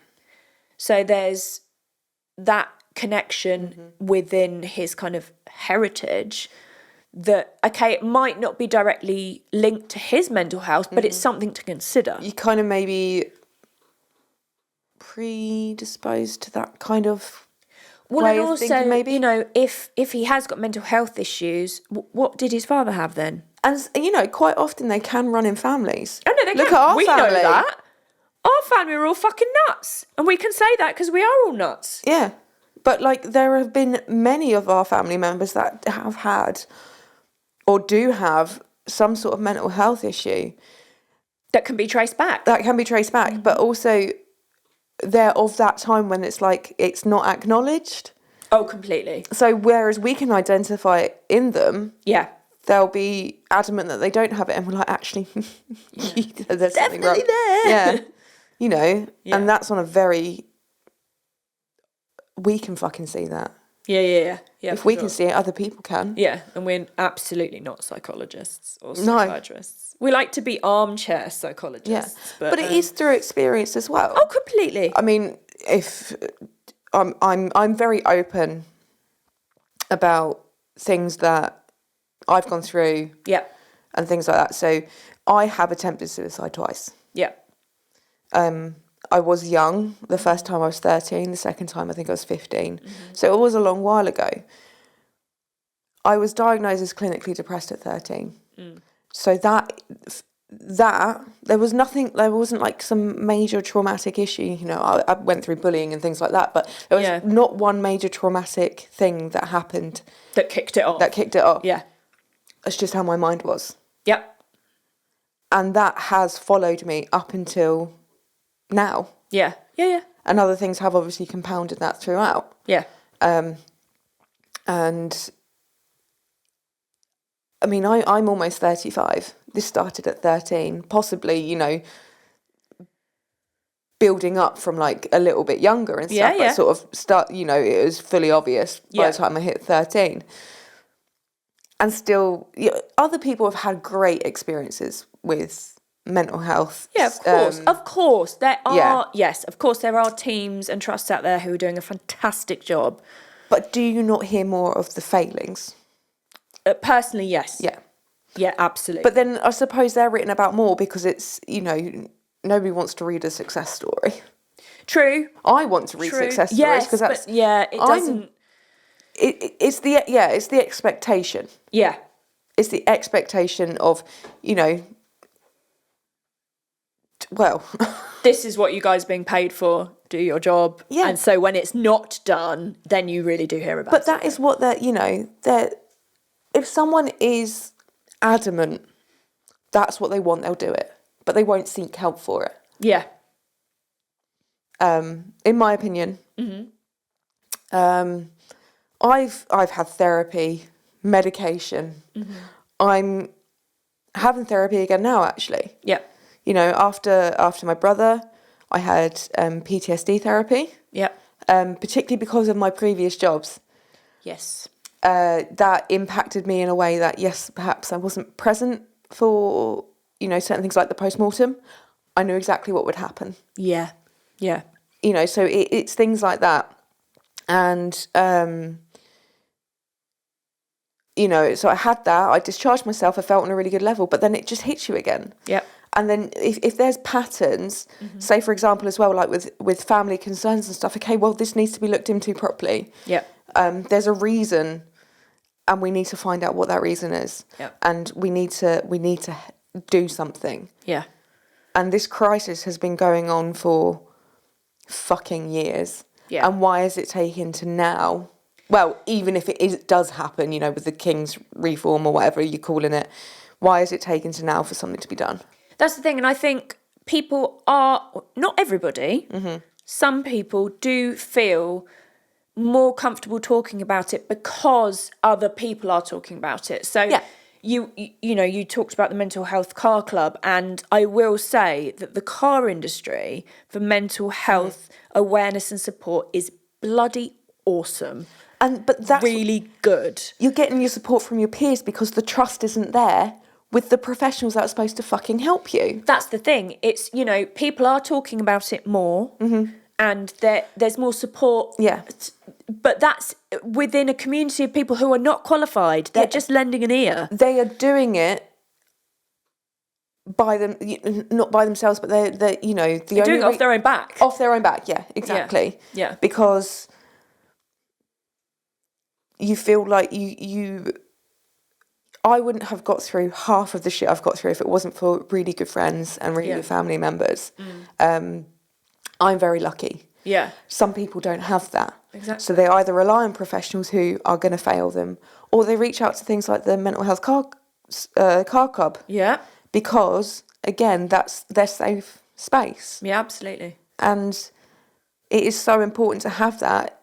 So there's that connection within his kind of heritage that, okay, it might not be directly linked to his mental health, but it's something to consider. You kind of maybe predisposed to that kind of way of thinking, maybe. You know, if he has got mental health issues, what did his father have then? And, you know, quite often they can run in families. Oh, no, they Look can. at our we family. know that. Our family are all fucking nuts. And we can say that because we are all nuts. Yeah. But, like, there have been many of our family members that have had or do have some sort of mental health issue. That can be traced back. But also they're of that time when it's like it's not acknowledged. Oh, completely. So whereas we can identify it in them, they'll be adamant that they don't have it, and we're like, actually, there's something wrong. There. Yeah, you know, and that's on a very. We can fucking see that. Yeah. If for we sure. can see it, other people can. Yeah, and we're absolutely not psychologists or No. psychiatrists. We like to be armchair psychologists. Yeah, but it is through experience as well. Oh, completely. I mean, if I'm very open about things that I've gone through Yeah. and things like that. So I have attempted suicide twice. Yeah. I was young. The first time I was 13. The second time I think I was 15. So it was a long while ago. I was diagnosed as clinically depressed at 13. So that there wasn't like some major traumatic issue. You know, I went through bullying and things like that, but there was not one major traumatic thing that happened That kicked it off. Yeah. That's just how my mind was. Yep. And that has followed me up until now. Yeah. And other things have obviously compounded that throughout. Yeah. And I mean, I'm almost 35. This started at 13, possibly, you know, building up from like a little bit younger and stuff. Yeah. But sort of you know, it was fully obvious by the time I hit 13. And still, other people have had great experiences with mental health. Yeah, of course. Of course. There are, yes, of course, there are teams and trusts out there who are doing a fantastic job. But do you not hear more of the failings? Personally, yes. Yeah. Yeah, absolutely. But then I suppose they're written about more because it's, you know, nobody wants to read a success story. True. I want to read success stories because that's... But it doesn't... It's the expectation. Yeah. It's the expectation of, you know, well... This is what you guys are being paid for, do your job. Yeah. And so when it's not done, then you really do hear about it. But that is what they're, you know, if someone is adamant, that's what they want, they'll do it. But they won't seek help for it. Yeah. In my opinion. I've had therapy, medication. I'm having therapy again now, actually. Yeah. You know, after my brother, I had PTSD therapy. Yeah. Particularly because of my previous jobs. Yes. That impacted me in a way that, yes, perhaps I wasn't present for, you know, certain things like the post-mortem. I knew exactly what would happen. Yeah. Yeah. You know, so it's things like that. And, you know, so I had that. I discharged myself. I felt on a really good level. But then it just hits you again. Yeah. And then if there's patterns, say, for example, as well, like with family concerns and stuff, okay, well, this needs to be looked into properly. Yeah. There's a reason, and we need to find out what that reason is. Yeah. And we need to do something. Yeah. And this crisis has been going on for fucking years. Yeah. And why is it taken to now? Well, even if it does happen, you know, with the King's reform or whatever you're calling it, why is it taken to now for something to be done? That's the thing. And I think people are, not everybody, some people do feel more comfortable talking about it because other people are talking about it. So you talked about the Mental Health Car Club, and I will say that the car industry for mental health awareness and support is bloody awesome. But that's really good. You're getting your support from your peers because the trust isn't there with the professionals that are supposed to fucking help you. That's the thing. It's, you know, people are talking about it more, and there's more support. Yeah. But that's within a community of people who are not qualified. They're just lending an ear. They are doing it by them, not by themselves, but they're you know, they're doing it off their own back. Off their own back, yeah, exactly. Yeah. Because you feel like I wouldn't have got through half of the shit I've got through if it wasn't for really good friends and really good family members. I'm very lucky. Yeah. Some people don't have that. Exactly. So they either rely on professionals who are going to fail them, or they reach out to things like the Mental Health Car Club. Yeah. Because, again, that's their safe space. Yeah, absolutely. And it is so important to have that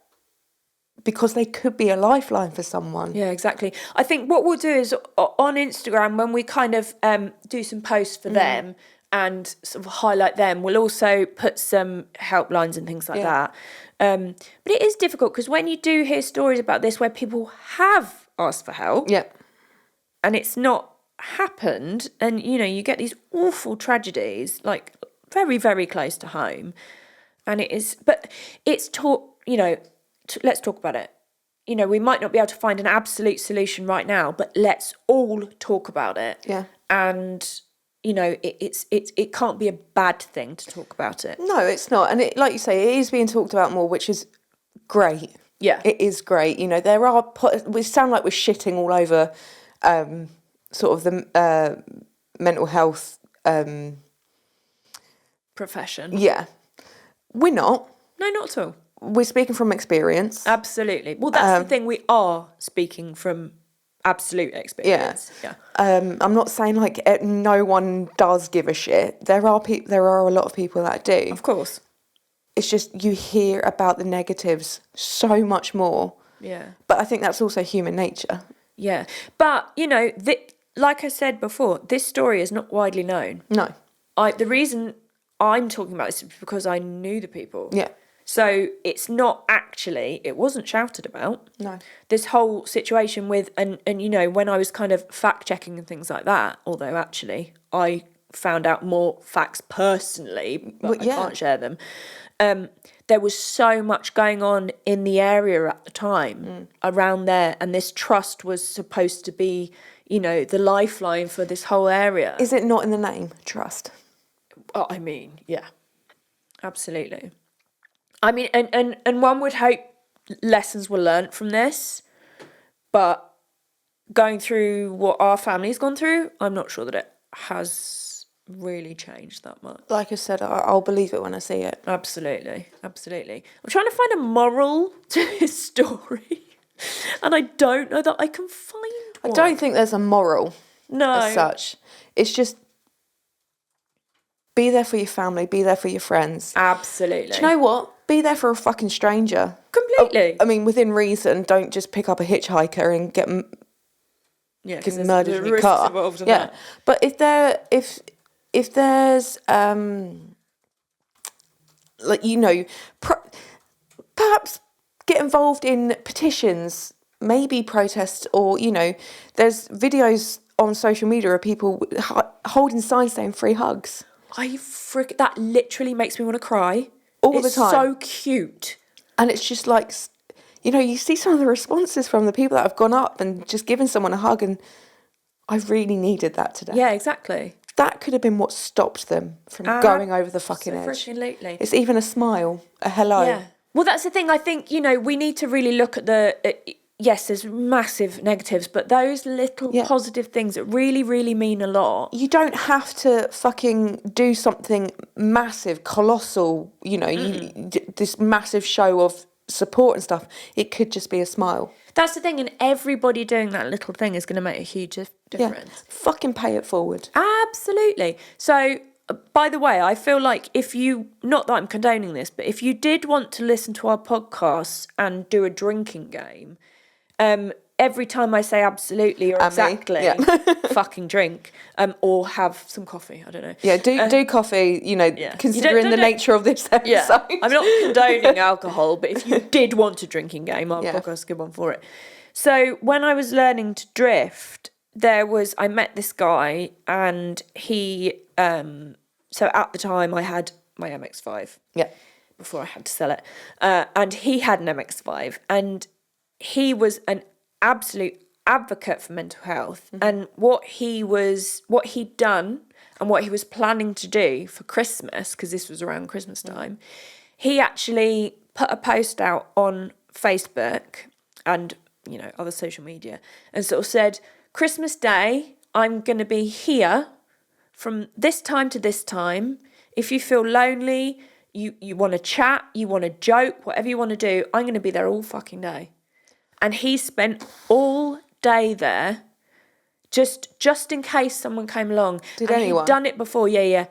because they could be a lifeline for someone. Yeah, exactly. I think what we'll do is on Instagram, when we kind of do some posts for them and sort of highlight them, we'll also put some helplines and things like that. But it is difficult because when you do hear stories about this where people have asked for help and it's not happened, and, you know, you get these awful tragedies, like very, very close to home. And it is, but it's you know, let's talk about it. You know, we might not be able to find an absolute solution right now, but let's all talk about it. Yeah. And, you know, it can't be a bad thing to talk about it. No, it's not. And it, like you say, it is being talked about more, which is great. Yeah. It is great. You know, we sound like we're shitting all over sort of the mental health Profession. Yeah. We're not. No, not at all. We're speaking from experience. Absolutely. Well, that's the thing. We are speaking from absolute experience. Yeah. I'm not saying like no one does give a shit. There are a lot of people that do. Of course. It's just you hear about the negatives so much more. Yeah. But I think that's also human nature. Yeah. But, you know, like I said before, this story is not widely known. No. The reason I'm talking about this is because I knew the people. Yeah. So it's not actually, it wasn't shouted about. No. This whole situation with, and you know, when I was kind of fact checking and things like that, although actually I found out more facts personally, but I can't share them. There was so much going on in the area at the time around there, and this trust was supposed to be, you know, the lifeline for this whole area. Is it not in the name, trust? Oh, I mean, yeah, absolutely. I mean, and one would hope lessons were learnt from this, but going through what our family's gone through, I'm not sure that it has really changed that much. Like I said, I'll believe it when I see it. Absolutely, absolutely. I'm trying to find a moral to this story, and I don't know that I can find one. I don't think there's a moral as such. It's just be there for your family, be there for your friends. Absolutely. Do you know what? Be there for a fucking stranger. Completely. I mean, within reason, don't just pick up a hitchhiker and get murdered in your car. Yeah. But if there's like, you know, perhaps get involved in petitions, maybe protest, or, you know, there's videos on social media of people holding signs saying free hugs. That literally makes me want to cry. All the time. It's so cute. And it's just like, you know, you see some of the responses from the people that have gone up and just given someone a hug, and I really needed that today. Yeah, exactly. That could have been what stopped them from going over the fucking edge. Absolutely. It's even a smile, a hello. Yeah. Well, that's the thing. I think, you know, we need to really look at yes, there's massive negatives, but those little positive things that really, really mean a lot. You don't have to fucking do something massive, colossal, you know, this massive show of support and stuff. It could just be a smile. That's the thing, and everybody doing that little thing is going to make a huge difference. Yeah. Fucking pay it forward. Absolutely. So, by the way, I feel like not that I'm condoning this, but if you did want to listen to our podcasts and do a drinking game, every time I say absolutely or exactly, fucking drink, or have some coffee. I don't know. Yeah, do coffee. You know, considering the nature of this episode. Yeah, I'm not condoning alcohol, but if you did want a drinking game, our podcast is a good one for it. So when I was learning to drift, I met this guy, and he. So at the time, I had my MX-5. Yeah. Before I had to sell it, and he had an MX-5, and he was an absolute advocate for mental health, and what he'd done and what he was planning to do for Christmas, because this was around Christmas time, he actually put a post out on Facebook and, you know, other social media, and sort of said, Christmas Day, I'm going to be here from this time to this time. If you feel lonely, you want to chat, you want to joke, whatever you want to do, I'm going to be there all fucking day. And he spent all day there, just in case someone came along. Did anyone? He'd done it before, yeah.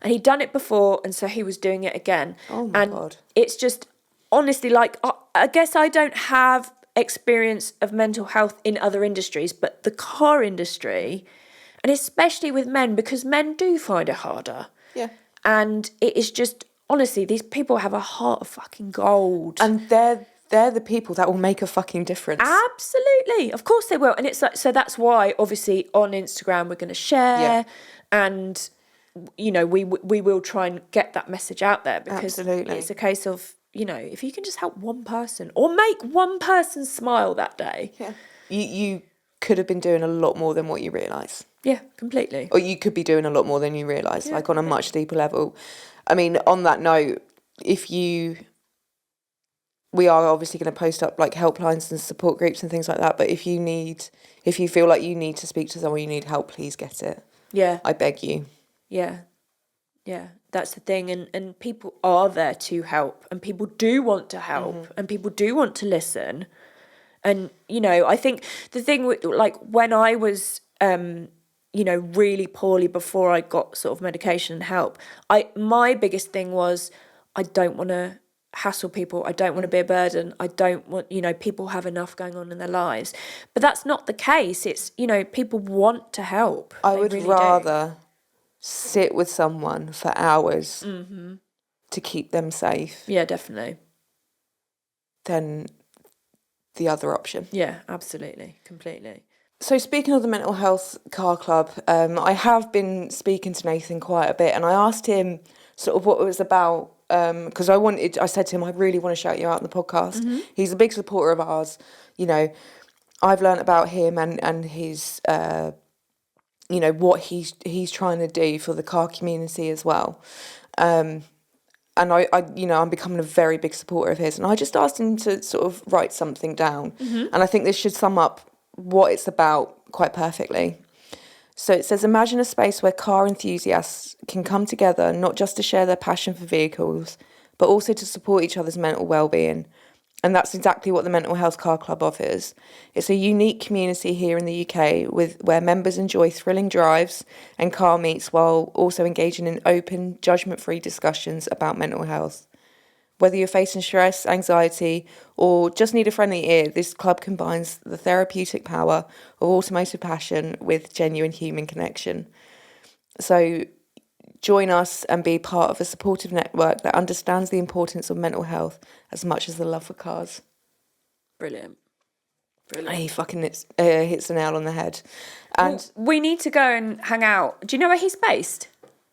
And he'd done it before, and so he was doing it again. Oh my God. It's just, honestly, like, I guess I don't have experience of mental health in other industries, but the car industry, and especially with men, because men do find it harder. Yeah. And it is just, honestly, these people have a heart of fucking gold. And they're the people that will make a fucking difference. Absolutely. Of course they will. And it's like, so that's why, obviously, on Instagram, we're going to share. And, you know, we will try and get that message out there, because it's a case of, you know, if you can just help one person or make one person smile that day. Yeah. You could have been doing a lot more than what you realise. Yeah, completely. Or you could be doing a lot more than you realise, like on a much deeper level. I mean, on that note, we are obviously going to post up like helplines and support groups and things like that. But if you feel like you need to speak to someone, you need help, please get it. Yeah. I beg you. Yeah. Yeah. That's the thing. And people are there to help, and people do want to help, and people do want to listen. And, you know, I think the thing with, like, when I was, you know, really poorly before I got sort of medication and help, my biggest thing was, I don't want to hassle people. I don't want to be a burden. I don't want, you know, people have enough going on in their lives. But that's not the case. It's, you know, people want to help. I would really rather sit with someone for hours to keep them safe. Yeah, definitely. Than the other option. Yeah, absolutely. Completely. So speaking of the Mental Health Car Club, I have been speaking to Nathan quite a bit, and I asked him sort of what it was about, because I said to him, I really want to shout you out on the podcast. He's a big supporter of ours. You know, I've learnt about him and his, you know, what he's trying to do for the car community as well. And I you know, I'm becoming a very big supporter of his. And I just asked him to sort of write something down. And I think this should sum up what it's about quite perfectly. So it says, imagine a space where car enthusiasts can come together, not just to share their passion for vehicles, but also to support each other's mental well-being. And that's exactly what the Mental Health Car Club offers. It's a unique community here in the UK where members enjoy thrilling drives and car meets while also engaging in open, judgment-free discussions about mental health. Whether you're facing stress, anxiety, or just need a friendly ear, this club combines the therapeutic power of automotive passion with genuine human connection. So join us and be part of a supportive network that understands the importance of mental health as much as the love for cars. Brilliant. He fucking hits the nail on the head. And we need to go and hang out. Do you know where he's based?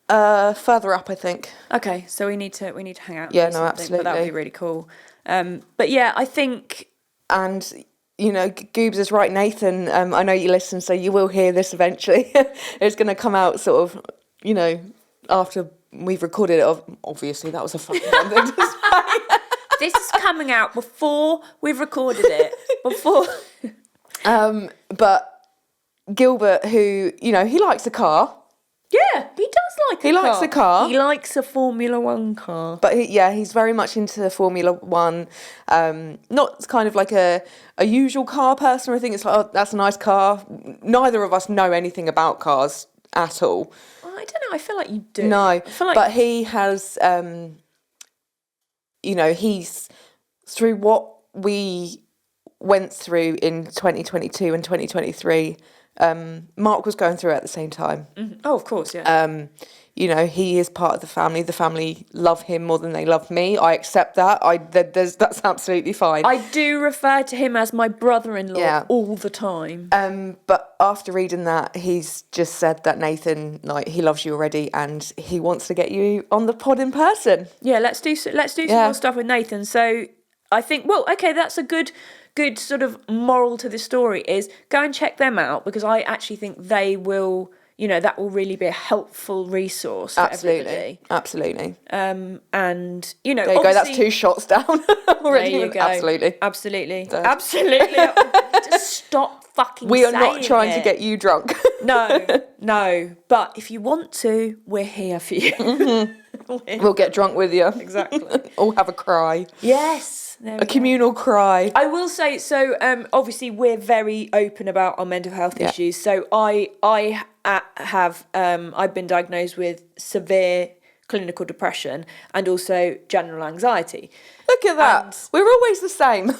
Further up, I think. Okay, so we need to hang out. Yeah, no, absolutely. But that would be really cool. But yeah, I think. And you know, Goobs is right, Nathan. I know you listen, so you will hear this eventually. It's going to come out sort of, you know, after we've recorded it. Obviously, that was a fucking dumb thing to say. This is coming out before we've recorded it. Before. But Gilbert, who, you know, he likes a car. Yeah, he does like a car. He likes a car. He likes a Formula One car. But he's very much into Formula One. Not kind of like a usual car person or anything. It's like, oh, that's a nice car. Neither of us know anything about cars at all. I don't know. I feel like you do. No, I feel like... but he has, you know, he's through what we went through in 2022 and 2023. Mark was going through it at the same time. Mm-hmm. Oh, of course, yeah. You know, he is part of the family. The family love him more than they love me. I accept that. That's absolutely fine. I do refer to him as my brother-in-law all the time. But after reading that, he's just said that Nathan, like, he loves you already and he wants to get you on the pod in person. Yeah, let's do some more stuff with Nathan. So I think, well, okay, that's a good sort of moral to this story is go and check them out, because I actually think they will, you know, that will really be a helpful resource for everybody. Absolutely. And, you know, there you go, that's 2 shots down already. There you go. Absolutely. Absolutely. Just stop fucking We are not trying it. to get you drunk. No. But if you want to, we're here for you. Mm-hmm. We'll get drunk with you. Exactly. Or have a cry. Yes. A communal cry. I will say, so obviously we're very open about our mental health issues. So I've been diagnosed with severe clinical depression and also general anxiety. Look at that. We're always the same.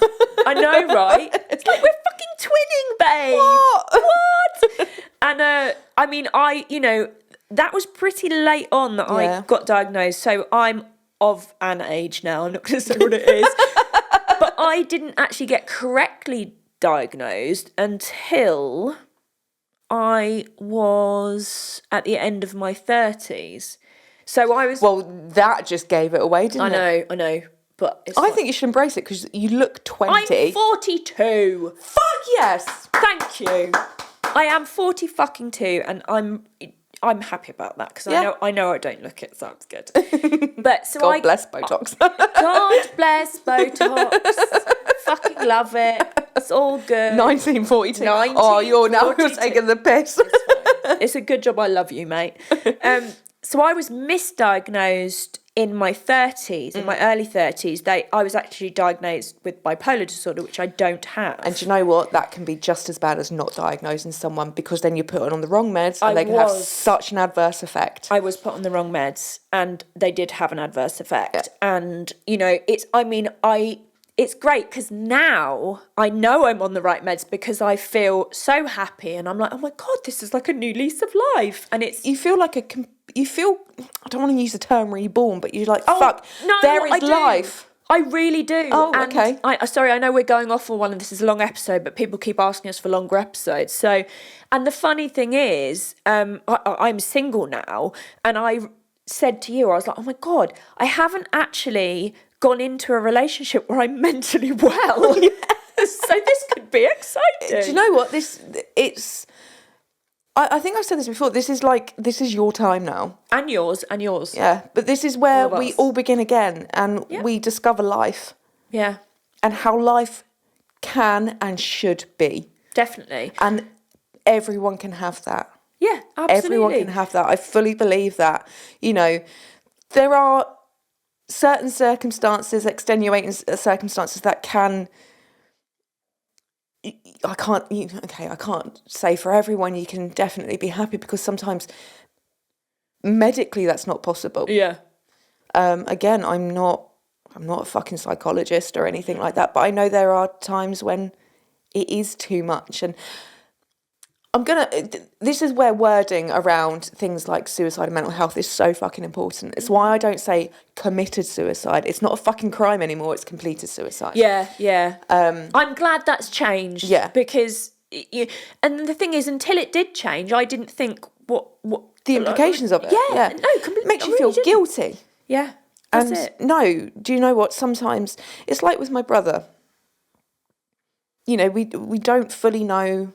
I know, right? It's like we're fucking twinning, babe. What? And I mean, that was pretty late on that I got diagnosed. So I'm of an age now. I'm not going to say what it is. But I didn't actually get correctly diagnosed until I was at the end of my 30s. So I was... Well, that just gave it away, didn't it? I know. But it's I think you should embrace it because you look 20. I'm 42. Fuck yes. Thank you. I am 40 fucking 2, and I'm happy about that because I know I don't look it, so it's good. But so God bless Botox. God bless Botox. Fucking love it. It's all good. 1942. Oh, you're taking the piss. It's a good job I love you, mate. So I was misdiagnosed in my 30s, in my early 30s. I was actually diagnosed with bipolar disorder, which I don't have. And do you know what? That can be just as bad as not diagnosing someone because then you're put on the wrong meds and they can have such an adverse effect. I was put on the wrong meds and they did have an adverse effect. Yeah. And, it's great because now I know I'm on the right meds because I feel so happy and I'm like, oh my God, this is like a new lease of life. And you feel like I don't want to use the term reborn, but you're like, fuck, there is life. I really do. Oh, and okay. I know we're going off on one and this is a long episode, but people keep asking us for longer episodes. So, and the funny thing is, I'm single now, and I said to you, I was like, oh my God, I haven't actually gone into a relationship where I'm mentally well. So this could be exciting. Do you know what? I think I've said this before. This is your time now. And yours. Yeah, but this is where we all begin again and we discover life. Yeah. And how life can and should be. Definitely. And everyone can have that. Yeah, absolutely. Everyone can have that. I fully believe that. There are certain circumstances, extenuating circumstances that can... I can't say for everyone you can definitely be happy because sometimes medically that's not possible. Yeah. Again, I'm not a fucking psychologist or anything like that, but I know there are times when it is too much. And this is where wording around things like suicide and mental health is so fucking important. It's why I don't say committed suicide. It's not a fucking crime anymore. It's completed suicide. Yeah. I'm glad that's changed. Yeah. Because, and the thing is, until it did change, I didn't think what the implications of it. Yeah. No, completely. Makes you feel guilty. Yeah. That's it. No, do you know what? Sometimes it's like with my brother. We don't fully know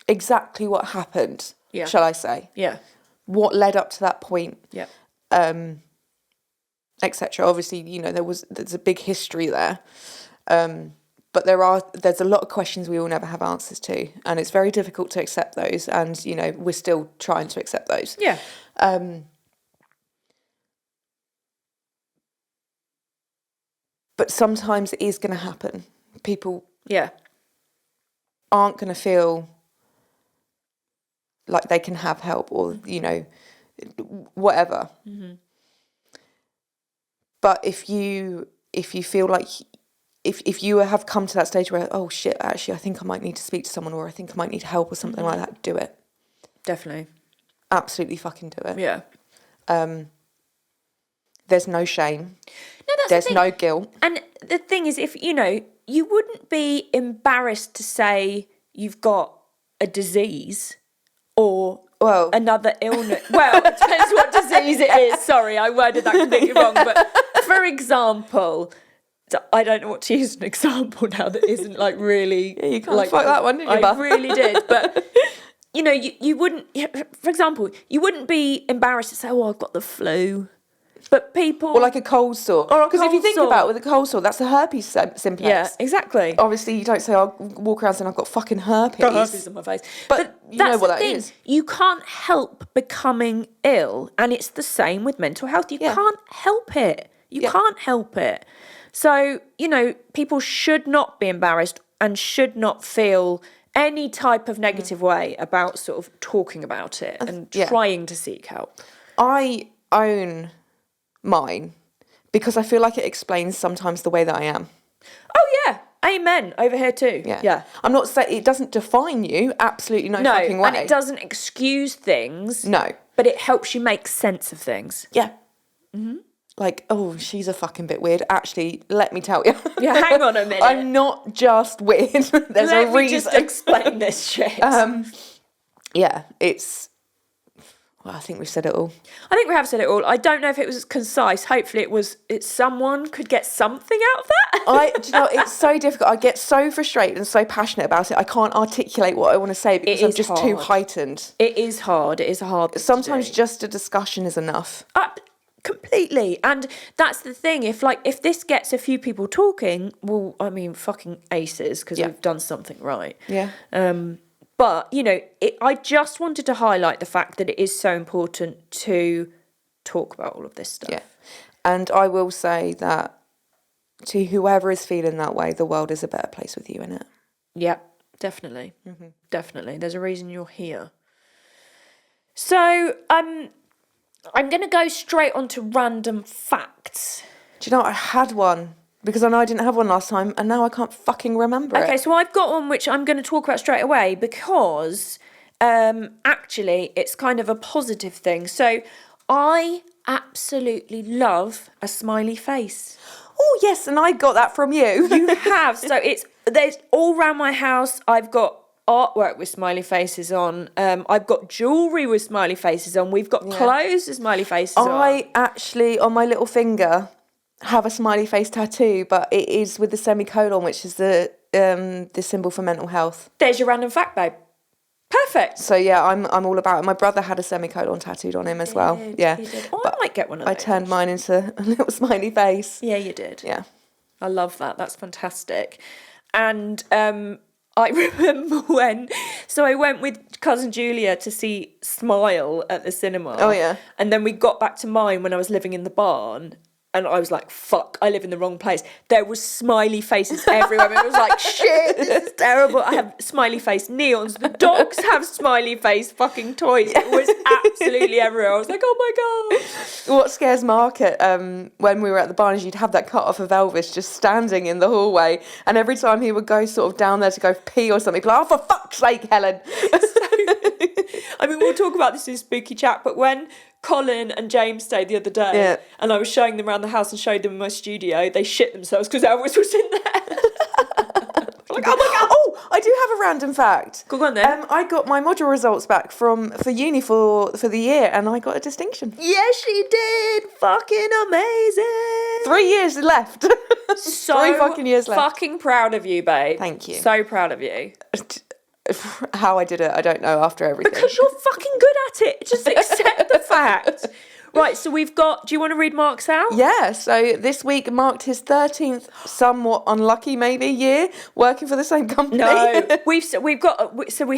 exactly what happened, shall I say? Yeah. What led up to that point? Yeah. Etc. Obviously, there's a big history there, but there's a lot of questions we will never have answers to, and it's very difficult to accept those. And we're still trying to accept those. Yeah. But sometimes it is going to happen. People. Yeah. Aren't going to feel like they can have help or, whatever. Mm-hmm. But if you feel like, if you have come to that stage where, oh shit, actually I think I might need to speak to someone or I think I might need help or something like that, do it. Definitely. Absolutely fucking do it. Yeah. There's no shame. No, there's no guilt. And the thing is, if, you wouldn't be embarrassed to say you've got a disease or another illness. Well, it depends what disease it is. Sorry, I worded that completely wrong. But for example, I don't know what to use an example now that isn't like really... Yeah, you can't fuck that one, didn't you? I really did. But, you wouldn't... For example, you wouldn't be embarrassed to say, I've got the flu. But people... Or like a cold sore. Because if you think about it, with a cold sore, that's a herpes simplex. Yeah, exactly. Obviously, you don't say, I'll walk around saying I've got fucking herpes. Got herpes on my face. But you know what that is. You can't help becoming ill. And it's the same with mental health. You can't help it. You can't help it. So, people should not be embarrassed and should not feel any type of negative way about sort of talking about it and trying to seek help. I own mine because I feel like it explains sometimes the way that I am. Oh yeah, amen. Over here too. Yeah. I'm not saying it doesn't define you. Absolutely no fucking way. And it doesn't excuse things. No. But it helps you make sense of things. Yeah. Mm-hmm. Like, oh, she's a fucking bit weird. Actually, let me tell you. Yeah, hang on a minute. I'm not just weird. There's Let a me reason. just explain this shit. Yeah, it's. Well, I think we've said it all. I think we have said it all. I don't know if it was concise. Hopefully, someone could get something out of that. Do you know, it's so difficult. I get so frustrated and so passionate about it. I can't articulate what I want to say because I'm just too heightened. It is hard. It is a hard thing Sometimes to do. just a discussion is enough. Completely. And that's the thing. If this gets a few people talking, well, I mean, fucking aces, because we've done something right. Yeah. But, you know, I just wanted to highlight the fact that it is so important to talk about all of this stuff. Yeah. And I will say that to whoever is feeling that way, the world is a better place with you in it. Yeah, definitely. Mm-hmm. Definitely. There's a reason you're here. So, I'm going to go straight on to random facts. Do you know what? I had one because I know I didn't have one last time and now I can't fucking remember it. Okay, so I've got one which I'm going to talk about straight away because actually it's kind of a positive thing. So I absolutely love a smiley face. Oh, yes, and I got that from you. You have. So there's all around my house. I've got artwork with smiley faces on. I've got jewellery with smiley faces on. We've got clothes with smiley faces on. I actually, on my little finger, have a smiley face tattoo, but it is with the semicolon, which is the symbol for mental health. There's your random fact, babe. Perfect. So yeah, I'm all about it. My brother had a semicolon tattooed on him as well. Yeah. He did. Oh, I might get one of those. I turned mine into a little smiley face. Yeah, you did. Yeah. I love that. That's fantastic. And I remember I went with cousin Julia to see Smile at the cinema. Oh, yeah. And then we got back to mine when I was living in the barn. And I was like, fuck, I live in the wrong place. There was smiley faces everywhere. It was like, shit, this is terrible. I have smiley face neons. The dogs have smiley face fucking toys. It was absolutely everywhere. I was like, oh my God. What scares Mark when we were at the barn is you'd have that cut off of Elvis just standing in the hallway. And every time he would go sort of down there to go pee or something, he'd be like, oh, for fuck's sake, Helen. I mean, we'll talk about this in Spooky Chat, but when Colin and James stayed the other day and I was showing them around the house and showed them in my studio, they shit themselves because Elvis was in there. Like, oh my God. Oh, I do have a random fact. Go on then. I got my module results back for uni for the year and I got a distinction. Yes, she did. Fucking amazing. 3 years left. So 3 fucking years left. Fucking proud of you, babe. Thank you. So proud of you. How I did it, I don't know after everything. Because you're fucking good at it. Just accept the fact. Right, so we've got, do you want to read Mark's out? Yeah, so this week marked his 13th, somewhat unlucky maybe, year working for the same company. No, we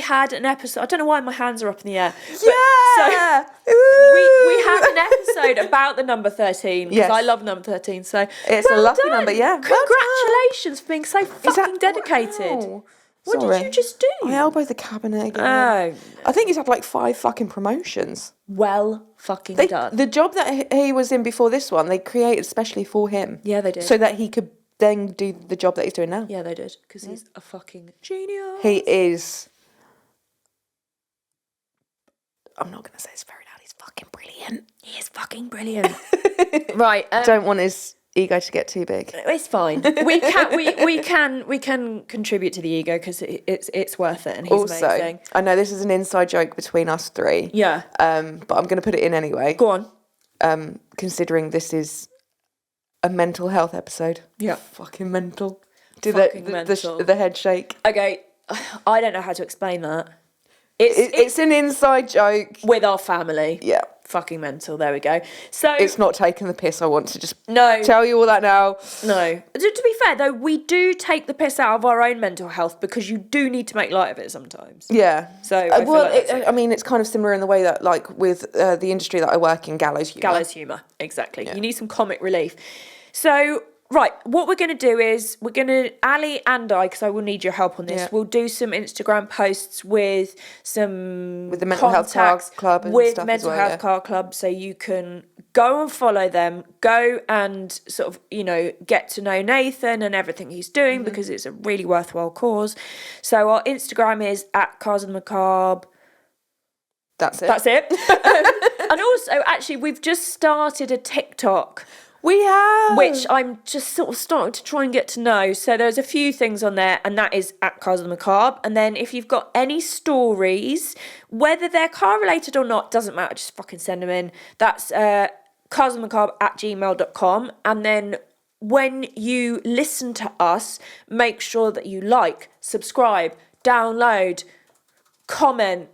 had an episode, I don't know why my hands are up in the air. Yeah! We had an episode about the number 13, because Yes. I love number 13, so It's a lucky done. number, yeah. Congratulations for being so fucking dedicated. Wow. What Sorry. did you just do? I elbowed the cabinet again. Oh, I think he's had like 5 fucking promotions. well fucking done. The job that he was in before this one, they created specially for him. Yeah, they did. So that he could then do the job that he's doing now. Yeah, they did, because he's a fucking genius. He is... I'm not going to say it's very loud. He's fucking brilliant. He is fucking brilliant. Right. Don't want his ego to get too big. It's fine. We can contribute to the ego because it's worth it, and he's Also, amazing. I know this is an inside joke between us 3. Yeah. But I'm going to put it in anyway. Go on. Considering this is a mental health episode. Yeah. Fucking mental. Do Fucking the mental. the head shake. Okay, I don't know how to explain that. It's an inside joke. With our family. Yeah. Fucking mental. There we go. So It's not taking the piss. I want to just no. tell you all that now. No. To be fair though, we do take the piss out of our own mental health because you do need to make light of it sometimes. Yeah. So I feel like that's I mean, it's kind of similar in the way that, like, with the industry that I work in, gallows humour. gallows humour, exactly. You need some comic relief. So right, what we're going to do is Ali and I, because I will need your help on this, Yeah. we'll do some Instagram posts with some With the Mental Health contacts Club and with stuff as Mental well, Health yeah. Car Club, so you can go and follow them, go and sort of, get to know Nathan and everything he's doing, Mm-hmm. because it's a really worthwhile cause. So our Instagram is @Cars of the Macabre. That's it. That's it. And also, actually, we've just started a TikTok, We have. which I'm just sort of starting to try and get to know. So there's a few things on there, and that is @Cars of the Macabre. And then if you've got any stories, whether they're car related or not, doesn't matter, just fucking send them in. That's carsofthemacabre@gmail.com. And then when you listen to us, make sure that you like, subscribe, download, comment.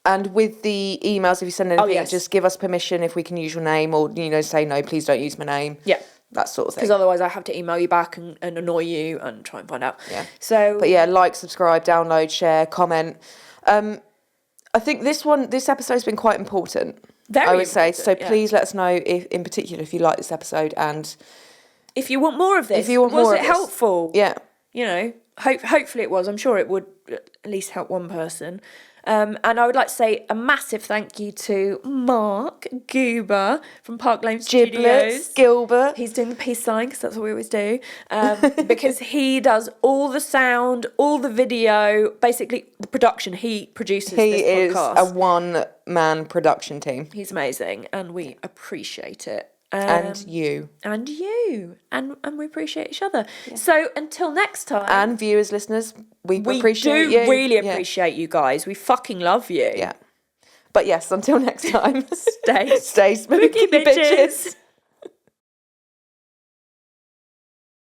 And with the emails, if you send anything, yes. just give us permission if we can use your name, or, say, no, please don't use my name. Yeah. That sort of thing. Because otherwise I have to email you back and annoy you and try and find out. Yeah. So, But yeah, like, subscribe, download, share, comment. I think this episode's been quite important. Very I would say. So important, yeah. please let us know in particular if you like this episode, and if you want more of this, if you want was more it of this. helpful? Yeah. Hopefully it was. I'm sure it would at least help one person. And I would like to say a massive thank you to Mark Goober from Park Lane Giblets, Studios. Gilbert. He's doing the peace sign, because that's what we always do. Because he does all the sound, all the video, basically the production. He produces He this is podcast. a one-man production team. He's amazing, and we appreciate it. And you. And you. And we appreciate each other. So until next time. And viewers, listeners, we we appreciate do you. really Yeah. appreciate you guys. We fucking love you. Yeah. But yes, until next time. Stay Stay spooky, spooky, bitches. bitches.